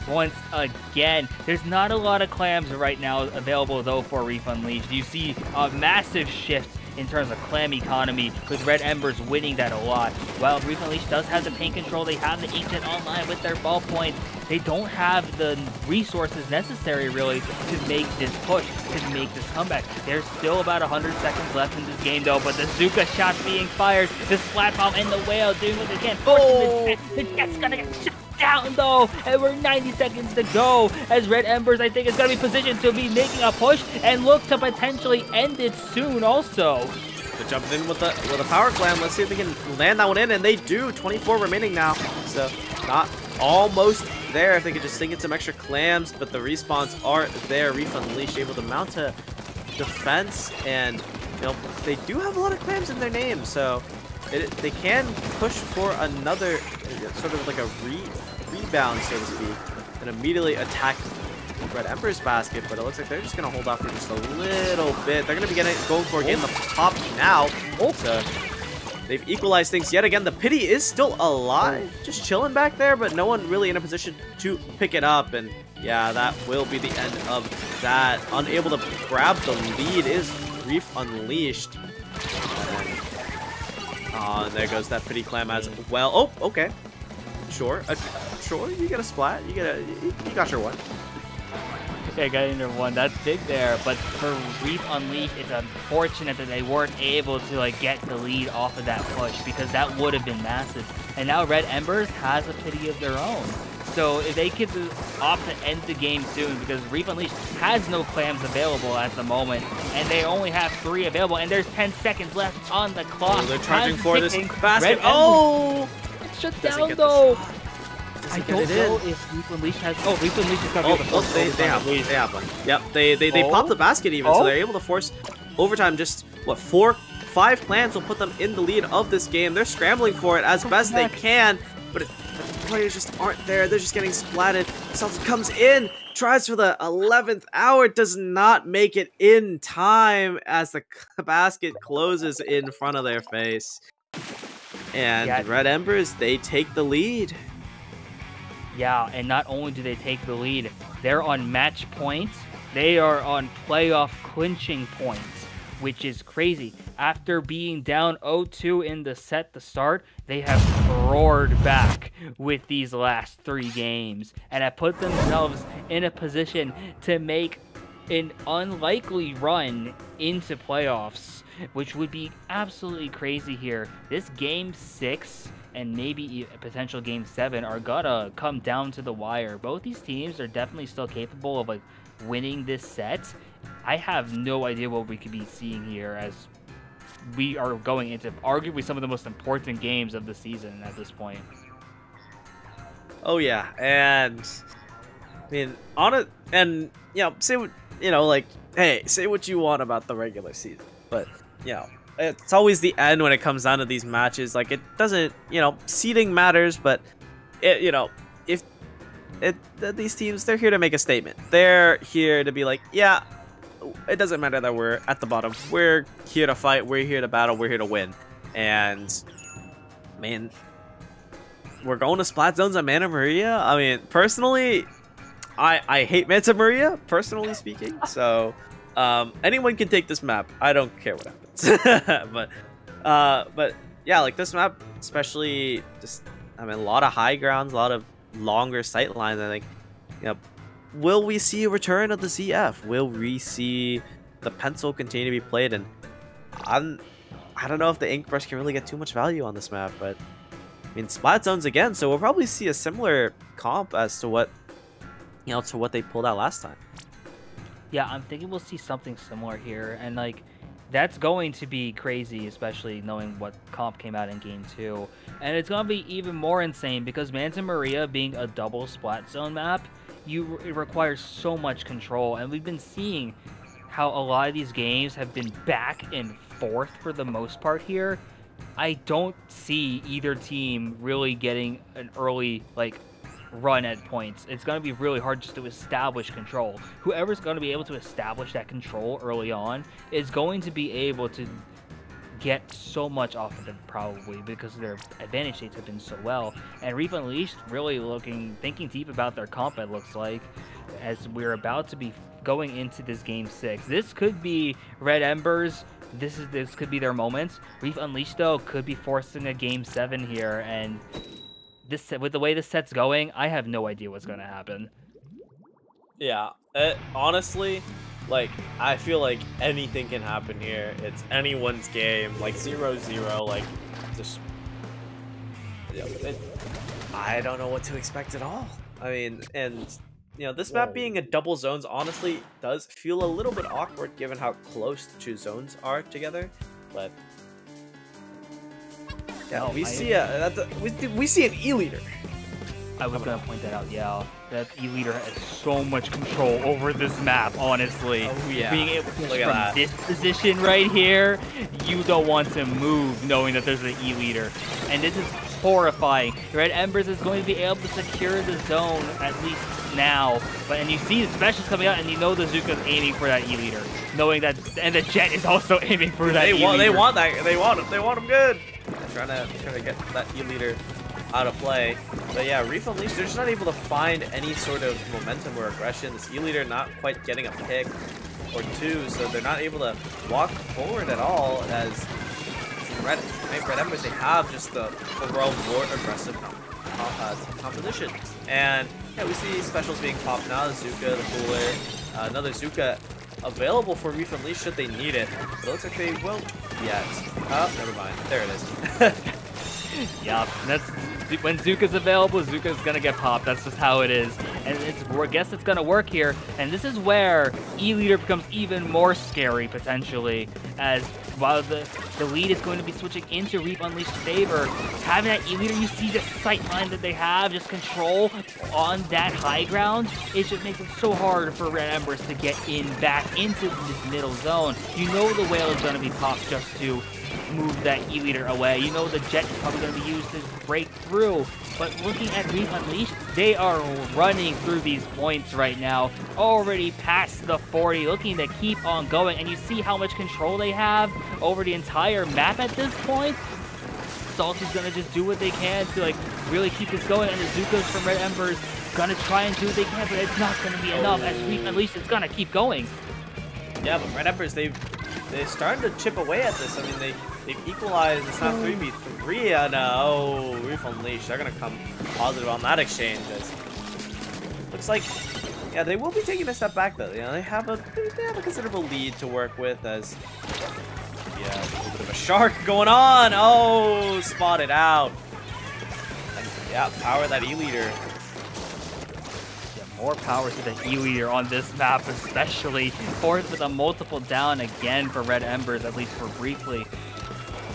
once again. There's not a lot of clams right now available though for Reef Unleashed. You see a massive shift in terms of clam economy, with Red Emberz winning that a lot. While Reef Unleashed does have the paint control, they have the Inkjet online with their Ballpoint. They don't have the resources necessary, really, to make this push, to make this comeback. There's still about 100 seconds left in this game, though, but the Zuka shot being fired, the Splat Bomb and the Whale doing what they can. The Jet's gonna get shut down, though, and we're 90 seconds to go, as Red Emberz, I think, is gonna be positioned to be making a push and look to potentially end it soon, also. They're jumping in with a Power Clam. Let's see if they can land that one in, and they do. 24 remaining now, so not almost there. If they could just sink in some extra clams, but the respawns are there. Reef Unleashed able to mount a defense, and they do have a lot of clams in their name, so they can push for another sort of like a rebound, so to speak, and immediately attack Red Emberz basket, but it looks like they're just going to hold off for just a little bit. They're going to be going for getting the pop now. So they've equalized things yet again. The Pity is still alive, just chilling back there, but no one really in a position to pick it up. And yeah, that will be the end of that. Unable to grab the lead is Reef Unleashed. And And there goes that pretty clam as well. Oh, okay. Sure. Sure, you get a splat. You got your one. Okay, got into one. That's big there. But for Reef Unleashed, it's unfortunate that they weren't able to like get the lead off of that push, because that would have been massive. And now Red Emberz has a pity of their own. So if they could opt to end the game soon, because Reef Unleashed has no clams available at the moment, and they only have 3 available, and there's 10 seconds left on the clock. Oh, they're charging for this basket. Red Oh! It's shut down though. I don't know if Reef Unleashed has. Oh, Reef Unleashed has got to be able to force they have one. Yep, they popped the basket even, so they're able to force overtime. Just what 5 clans will put them in the lead of this game. They're scrambling for it as best they can, but the players just aren't there. They're just getting splatted. Celtic comes in, tries for the 11th hour, does not make it in time as the basket closes in front of their face. And Red Emberz, they take the lead. Yeah, and not only do they take the lead, they're on match point. They are on playoff clinching points, which is crazy. After being down 0-2 in the set to start, they have roared back with these last 3 games and have put themselves in a position to make an unlikely run into playoffs, which would be absolutely crazy here. This game 6 and maybe a potential game 7 are gonna come down to the wire. Both these teams are definitely still capable of like winning this set. I have no idea what we could be seeing here, as we are going into arguably some of the most important games of the season at this point. Oh yeah, and I mean on it, and you know, say what like, hey, say what you want about the regular season, but it's always the end when it comes down to these matches. Like, it doesn't, seeding matters, but these teams, they're here to make a statement. They're here to be like, yeah, it doesn't matter that we're at the bottom. We're here to fight. We're here to battle. We're here to win. And man, we're going to Splat Zones at Manta Maria. I mean, personally, I hate Manta Maria, personally speaking. So anyone can take this map. I don't care what happens. but yeah, like this map, especially, just, I mean, a lot of high grounds, a lot of longer sight lines. I think, will we see a return of the ZF? Will we see the pencil continue to be played? And I don't know if the ink brush can really get too much value on this map, but I mean, Splat Zones again, so we'll probably see a similar comp as to what they pulled out last time. Yeah, I'm thinking we'll see something similar here, and like, that's going to be crazy, especially knowing what comp came out in Game 2. And it's going to be even more insane because Manta Maria being a double Splat Zone map, it requires so much control. And we've been seeing how a lot of these games have been back and forth for the most part here. I don't see either team really getting an early, like, run at points. It's going to be really hard just to establish control. Whoever's going to be able to establish that control early on is going to be able to get so much off of them, probably because their advantage states have been so well. And Reef Unleashed really thinking deep about their comp, it looks like, as we're about to be going into this game 6. This could be Red Emberz. This could be their moment. Reef Unleashed, though, could be forcing a game 7 here, and with the way this set's going, I have no idea what's going to happen. Yeah, honestly, like, I feel like anything can happen here. It's anyone's game, like 0-0, like, just, I don't know what to expect at all. I mean, and, this map being a double zones, honestly, does feel a little bit awkward given how close the 2 zones are together, but yeah, we see an E-leader. I was gonna point that out. Yeah, that E-leader has so much control over this map. Honestly, oh yeah, being able to from this position right here, you don't want to move knowing that there's an E-leader, and this is horrifying. Red Emberz is going to be able to secure the zone at least now, and you see the specials coming out, and you know the Zuka's aiming for that E-leader, knowing that, and the Jet is also aiming for that E-leader. They want that. They want him good. Trying to get that E-leader out of play. But yeah, Reef Unleashed, they're just not able to find any sort of momentum or aggression. This E-leader not quite getting a pick or 2, so they're not able to walk forward at all, as think Red Emberz, they have just the overall more aggressive composition. And yeah, we see specials being popped now. Zuka, the Cooler, another Zuka available for Reef Unleashed should they need it. But it looks like they won't yet. Oh, never mind. There it is. Yeah, that's when Zuka's available, Zuka's gonna get popped. That's just how it is. And I guess it's gonna work here. And this is where E-Leader becomes even more scary, potentially, as while the lead is going to be switching into Reef Unleashed favor. Having that E-Leader, you see the sight line that they have, just control on that high ground. It just makes it so hard for Red Emberz to get back into this middle zone. You know the whale is gonna be popped just to move that E-Leader away. You know the jet is probably going to be used to break through. But looking at Reef Unleashed, they are running through these points right now. Already past the 40, looking to keep on going. And you see how much control they have over the entire map at this point. Salty's going to just do what they can to like really keep this going. And the Zukas from Red Emberz going to try and do what they can, but it's not going to be enough. As Reef Unleashed is going to keep going. Yeah, but Red Emberz, they're starting to chip away at this. I mean, they've equalized. It's not 3v3, and oh, Reef Unleashed. They're gonna come positive on that exchange. Looks like, yeah, they will be taking a step back though. You know, they have a considerable lead to work with. As yeah, a little bit of a shark going on. Oh, spotted out. And, yeah, power that E-Leader. More power to the E-Leader on this map, especially. Fourth with a multiple down again for Red Emberz, at least for briefly.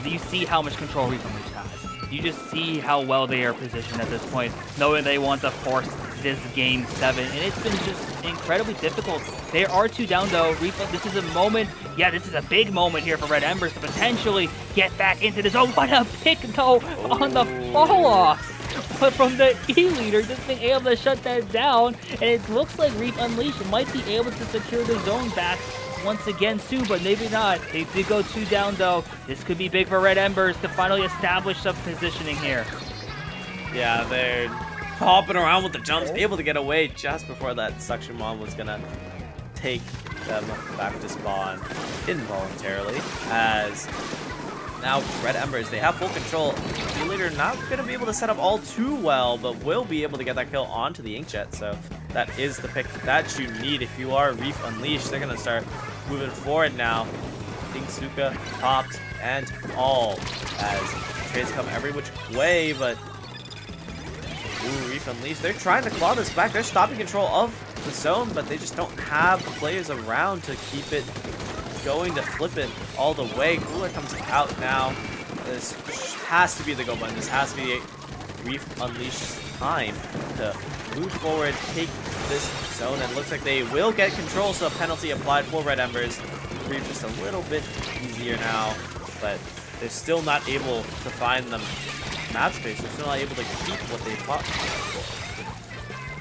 You see how much control Reef Unleashed has. You just see how well they are positioned at this point, knowing they want to force this game 7. And it's been just incredibly difficult. They are 2 down though. This is a moment, yeah, this is a big moment here for Red Emberz to potentially get back into the zone. What a pick though on the fall off. But from the E-Leader, just being able to shut that down, and it looks like Reef Unleashed might be able to secure the zone back once again soon, but maybe not. They did go 2 down though. This could be big for Red Emberz to finally establish some positioning here. Yeah, they're hopping around with the jumps, able to get away just before that suction bomb was gonna take them back to spawn involuntarily. As now Red Emberz, they have full control. E-Leader not going to be able to set up all too well, but will be able to get that kill onto the Inkjet. So that is the pick that you need if you are Reef Unleashed. They're going to start moving forward now. Suka popped and all as trades come every which way, but ooh, Reef Unleashed, they're trying to claw this back. They're stopping control of the zone, but they just don't have the players around to keep it going, to flip it all the way. Cooler comes out now. This has to be the go button. This has to be Reef Unleashed's time to move forward, take this zone, and it looks like they will get control, so a penalty applied for Red Emberz. Reef just a little bit easier now, but they're still not able to find them map space. They're still not able to keep what they fought for.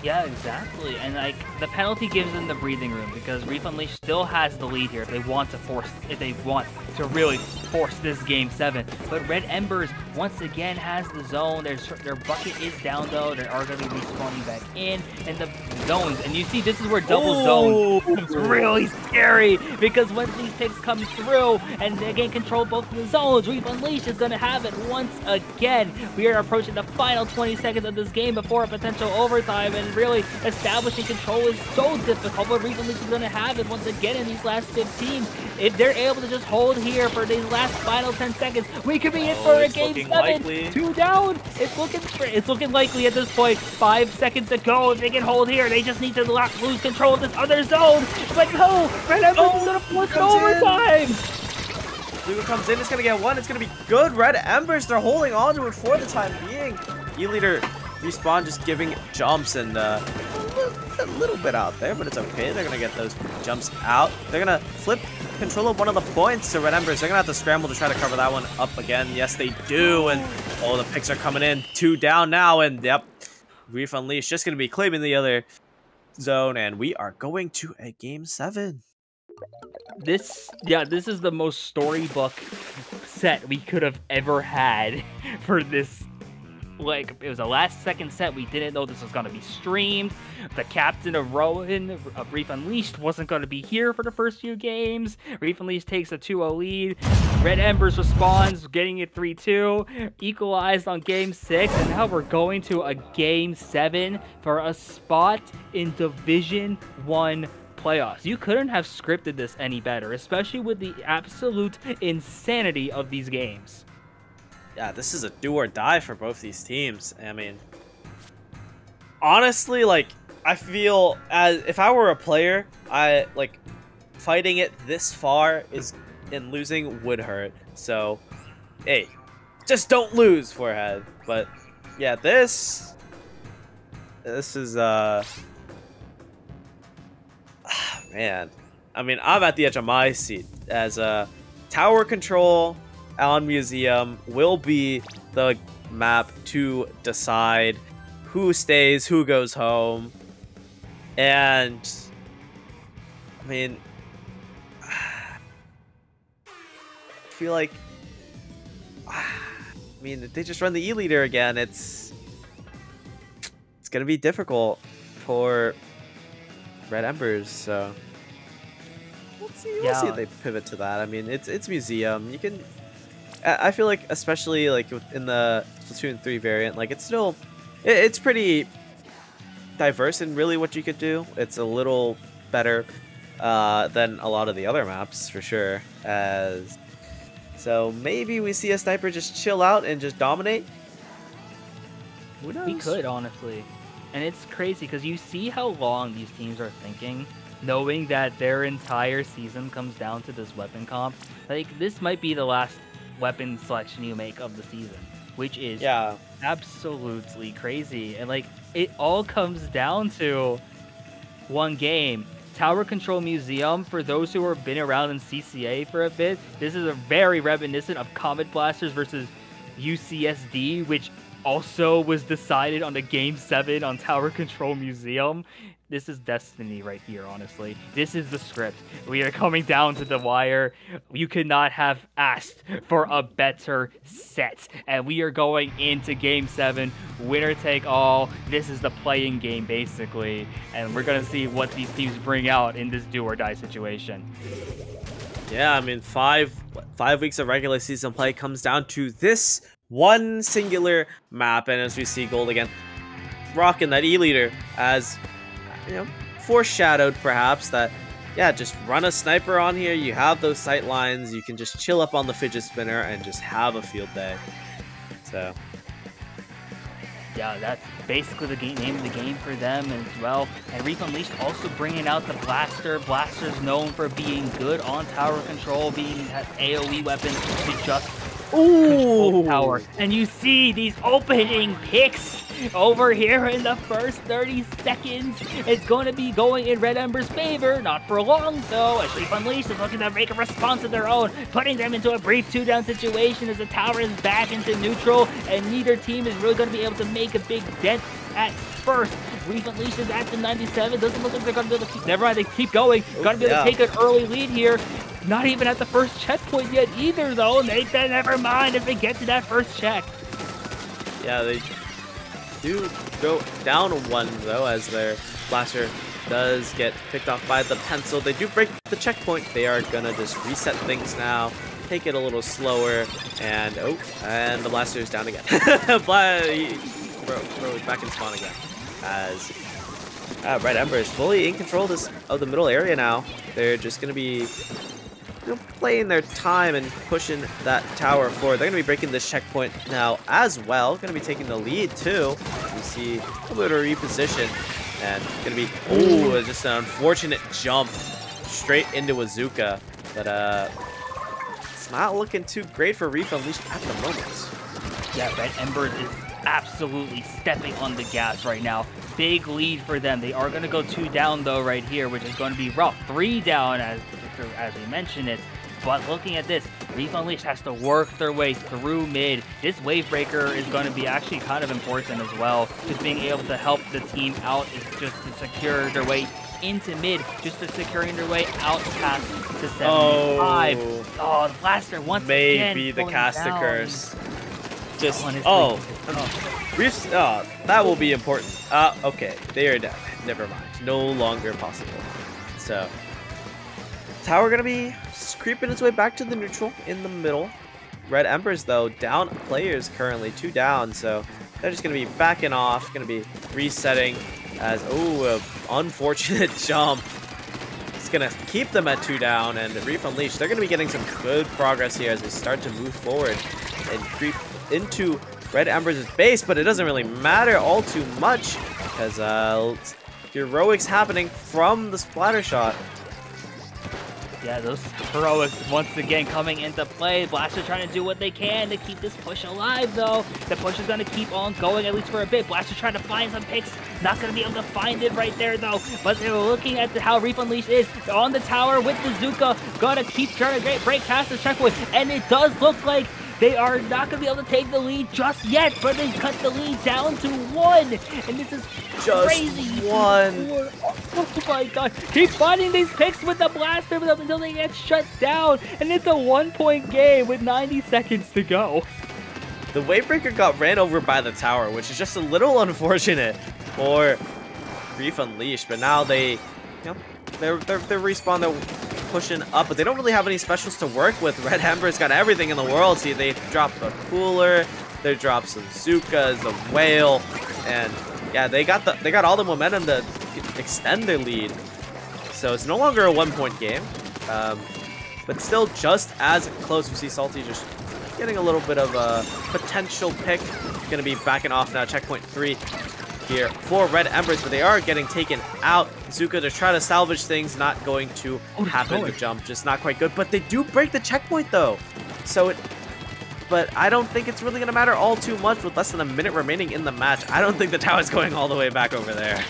Yeah, exactly. And like the penalty gives them the breathing room because Reef Unleashed still has the lead here if they want to really force this game 7. But Red Emberz once again has the zone. Their bucket is down though. They are going to be respawning back in, and the zones. And you see, this is where double zone becomes really scary because once these picks come through and they gain control of both of the zones, Reef Unleashed is going to have it once again. We are approaching the final 20 seconds of this game before a potential overtime, and really establishing control is so difficult, but Reef Unleashed is going to have it once again in these last 15. If they're able to just hold here for these last final 10 seconds, we could be in for a game 7. Likely. 2 down. It's looking likely at this point. 5 seconds to go. If they can hold here, they just need to lose control of this other zone. But no, Red Emberz is going to force overtime. Lugo comes in. It's going to get one. It's going to be good. Red Emberz, they're holding on to it for the time being. E-Leader respawn just giving jumps and a little bit out there, but it's okay. They're going to get those jumps out. They're going to flip control of one of the points to Red Emberz. They're going to have to scramble to try to cover that one up again. Yes, they do. And oh, the picks are coming in. 2 down now. And yep, Reef Unleashed just going to be claiming the other zone. And we are going to a game 7. This is the most storybook set we could have ever had for this like it was a last-second set. We didn't know this was going to be streamed. The captain of Reef Unleashed wasn't going to be here for the first few games. Reef Unleashed takes a 2-0 lead. Red Emberz responds, getting it 3-2. Equalized on Game 6, and now we're going to a Game 7 for a spot in Division 1 playoffs. You couldn't have scripted this any better, especially with the absolute insanity of these games. Yeah, this is a do or die for both these teams. I mean, honestly, like, I feel as if I were a player, I like fighting it this far and losing would hurt. So, hey, just don't lose, Forehead. But yeah, this is man, I mean, I'm at the edge of my seat as tower control on Museum will be the map to decide who stays, who goes home. And I mean, I feel like if they just run the E-leader again, it's gonna be difficult for Red Emberz, so we'll see if they pivot to that. I mean, it's Museum. You can, I feel like, especially like in the Splatoon 3 variant, like it's pretty diverse in really what you could do. It's a little better than a lot of the other maps for sure. So maybe we see a sniper just chill out and just dominate. Who knows? We could, honestly. And it's crazy because you see how long these teams are thinking, knowing that their entire season comes down to this weapon comp. Like, this might be the last weapon selection you make of the season, which is absolutely crazy. And, like, it all comes down to one game. Tower Control Museum, for those who have been around in CCA for a bit, this is a very reminiscent of Comet Blasters versus UCSD, which also was decided on the Game 7 on Tower Control Museum. This is destiny right here, honestly. This is the script. We are coming down to the wire. You could not have asked for a better set. And we are going into Game 7, winner take all. This is the playing game, basically. And we're going to see what these teams bring out in this do or die situation. Yeah, I mean, five weeks of regular season play comes down to this one singular map, and as we see Gold again rocking that E-leader, as you know, foreshadowed perhaps that, yeah, just run a sniper on here. You have those sight lines. You can just chill up on the fidget spinner and just have a field day. So yeah, that's basically the name of the game for them as well. And Reef Unleashed also bringing out the Blaster. Blaster's known for being good on tower control, being that AoE weapon to just control tower. And you see these opening picks over here in the first 30 seconds. It's going to be going in Red Ember's favor. Not for long, though, as Reef Unleashed is looking to make a response of their own, putting them into a brief 2-down situation as the tower is back into neutral, and neither team is really going to be able to make a big dent at first. Reef Unleashed is at the 97. Doesn't look like they're going to be able to keep... Never mind, they keep going. Got to be able to take an early lead here. Not even at the first checkpoint yet either, though. And they never mind as they get to that first check. Yeah, they do go down one, though, as their Blaster does get picked off by the pencil. They do break the checkpoint. They are going to just reset things now, take it a little slower, and the Blaster is down again. Bro, he's back in spawn again. As Red Ember is fully in control of the middle area now. They're just going to be playing their time and pushing that tower forward. They're going to be breaking this checkpoint now as well. Going to be taking the lead too. You see a little reposition, and going to be just an unfortunate jump straight into Azuka. But it's not looking too great for Reef Unleashed at the moment. Yeah, Red Emberz is absolutely stepping on the gas right now. Big lead for them. They are going to go 2 down though right here, which is going to be rough. 3 down as we mentioned it. But looking at this, Reef Unleashed has to work their way through mid. This wave breaker is going to be actually kind of important as well. Just being able to help the team out is just to secure their way into mid, just to securing their way out past the 75. Oh, the Blaster once again maybe the Caster Curse. just Honestly, Reef's that will be important. Okay, they are down. Never mind. No longer possible. So tower gonna be just creeping its way back to the neutral in the middle. Red Emberz though down players currently 2 down, so they're just gonna be backing off, gonna be resetting as a unfortunate jump. It's gonna keep them at 2 down, and Reef Unleashed, they're gonna be getting some good progress here as they start to move forward and creep into Red Embers' base, but it doesn't really matter all too much because heroics happening from the splatter shot. Yeah, those heroics once again coming into play. Blaster trying to do what they can to keep this push alive, though. The push is going to keep on going, at least for a bit. Blaster trying to find some picks. Not going to be able to find it right there, though. But they're looking at how Reef Unleashed is on the tower with the Zuka. Got to keep trying to break past the checkpoint. And it does look like they are not going to be able to take the lead just yet, but they cut the lead down to 1. And this is just crazy. 1. Oh my god. Keep finding these picks with the blaster until they get shut down. And it's a 1-point game with 90 seconds to go. The Wavebreaker got ran over by the tower, which is just a little unfortunate for Reef Unleashed. But now they're respawn, they're pushing up, but they don't really have any specials to work with. Red Ember's got everything in the world. See, they dropped the cooler, they dropped some Zukas, the whale, and yeah, they got all the momentum to extend their lead. So it's no longer a 1-point game, but still just as close. We see Salty just getting a little bit of a potential pick. Gonna be backing off now. Checkpoint 3 here for Red Embers, but they are getting taken out. Zuka to try to salvage things, not going to happen. The jump just not quite good, but they do break the checkpoint though. So but I don't think it's really gonna matter all too much with less than a minute remaining in the match. I don't think the tower's going all the way back over there.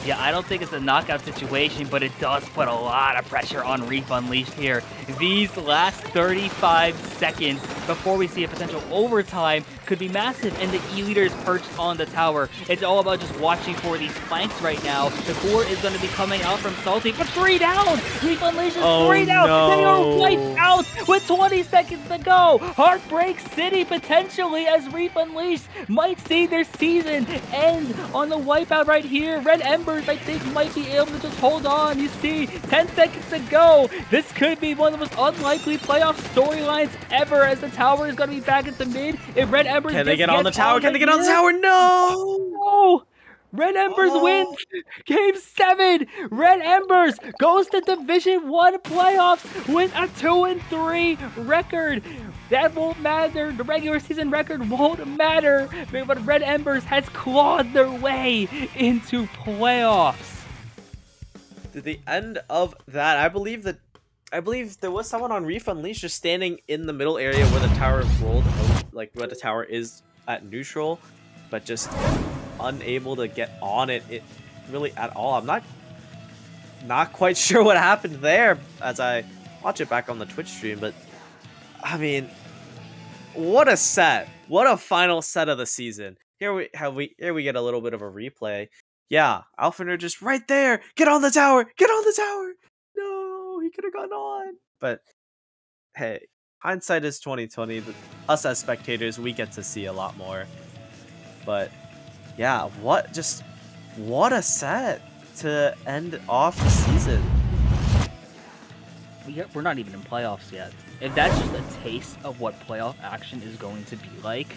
Yeah, I don't think it's a knockout situation, but it does put a lot of pressure on Reef Unleashed here. These last 35 seconds before we see a potential overtime could be massive, and the E-leaders perched on the tower. It's all about just watching for these flanks right now. The 4 is going to be coming out from Salty, but 3 down! Reef Unleashed is 3 down! No. They are wiped out with 20 seconds to go! Heartbreak City potentially, as Reef Unleashed might see their season end on the wipeout right here. Red Embers, I think, might be able to just hold on. You see, 10 seconds to go. This could be one of the most unlikely playoff storylines ever, as the tower is going to be back into mid. If Red Embers Can they get on the tower? Can they get on the tower? No! No! Red Embers wins Game 7. Red Embers goes to Division 1 playoffs with a 2-3 record. That won't matter. The regular season record won't matter. But Red Embers has clawed their way into playoffs. To the end of that, I believe there was someone on Reef Unleashed just standing in the middle area where the tower rolled, like where the tower is at neutral, but just unable to get on it really at all. I'm not quite sure what happened there as I watch it back on the Twitch stream, but I mean, what a set. What a final set of the season. Here we get a little bit of a replay. Yeah, Alphaner just right there. Get on the tower. Get on the tower. No, he could have gone on. But hey, hindsight is 2020. Us as spectators, we get to see a lot more. But yeah, what a set to end off the season. We're not even in playoffs yet. If that's just a taste of what playoff action is going to be like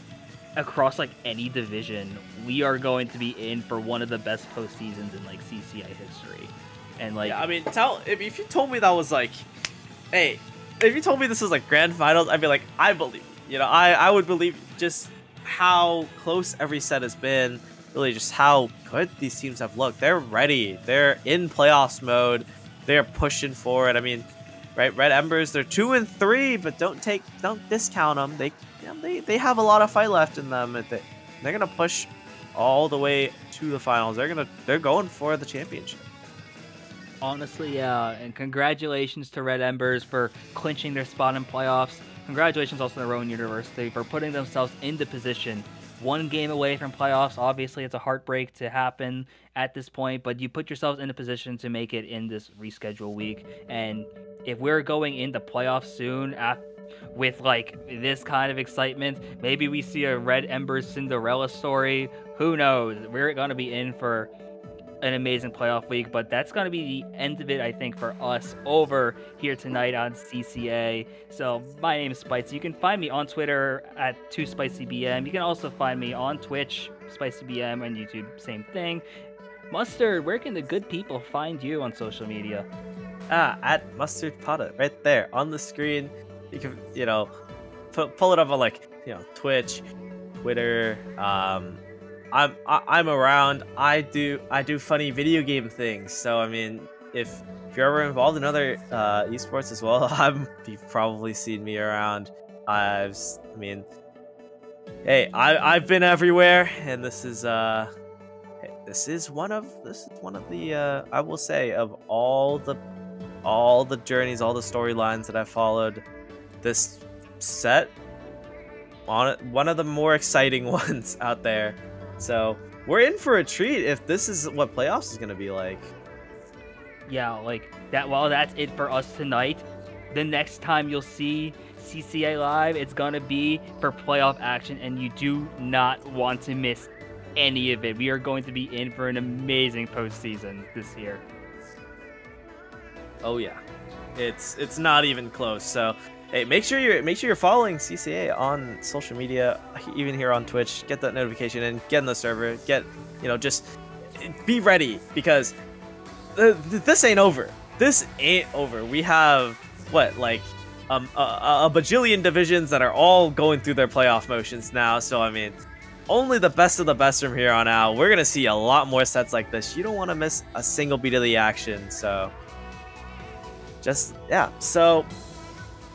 across like any division, we are going to be in for one of the best postseasons in like CCA history. And like, yeah, I mean, if you told me that was like, hey, if you told me this was like grand finals, I'd be like, I believe. You know, I would believe just how close every set has been. Really, just how good these teams have looked. They're ready. They're in playoffs mode. They're pushing for it. I mean, right? Red Embers, they're 2-3, but don't discount them. They have a lot of fight left in them. They're gonna push all the way to the finals. They're going for the championship. Honestly, yeah, and congratulations to Red Embers for clinching their spot in playoffs. Congratulations also to Rowan University for putting themselves into position. 1 game away from playoffs. Obviously, it's a heartbreak to happen at this point, but you put yourselves in a position to make it in this reschedule week. And if we're going into playoffs soon, with like this kind of excitement. Maybe we see a Red Emberz Cinderella story. Who knows? We're gonna be in for an amazing playoff week, but that's going to be the end of it, I think, for us over here tonight on CCA. So my name is Spicy. You can find me on Twitter at 2SpicyBM. You can also find me on Twitch, SpicyBM, and YouTube, same thing. Mustard, where can the good people find you on social media? At Mustard Potta, right there on the screen. You can, pull it up on Twitch, Twitter. I'm around. I do funny video game things. So I mean, if you're ever involved in other esports as well, you've probably seen me around. Hey, I've been everywhere, and this is one of the I will say, of all the journeys, all the storylines that I've followed, this set on one of the more exciting ones out there. So we're in for a treat if this is what playoffs is going to be like. Yeah, like that. Well, that's it for us tonight. The next time you'll see CCA live, it's going to be for playoff action, and you do not want to miss any of it. We are going to be in for an amazing postseason this year. Oh yeah, it's not even close. So hey, make sure you're following CCA on social media, even here on Twitch. Get that notification and get in the server. Just be ready, because this ain't over. This ain't over. We have what, like a bajillion divisions that are all going through their playoff motions now. So I mean, only the best of the best from here on out. We're gonna see a lot more sets like this. You don't want to miss a single beat of the action. So so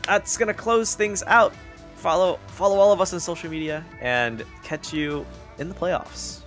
that's gonna close things out. Follow all of us on social media, and catch you in the playoffs.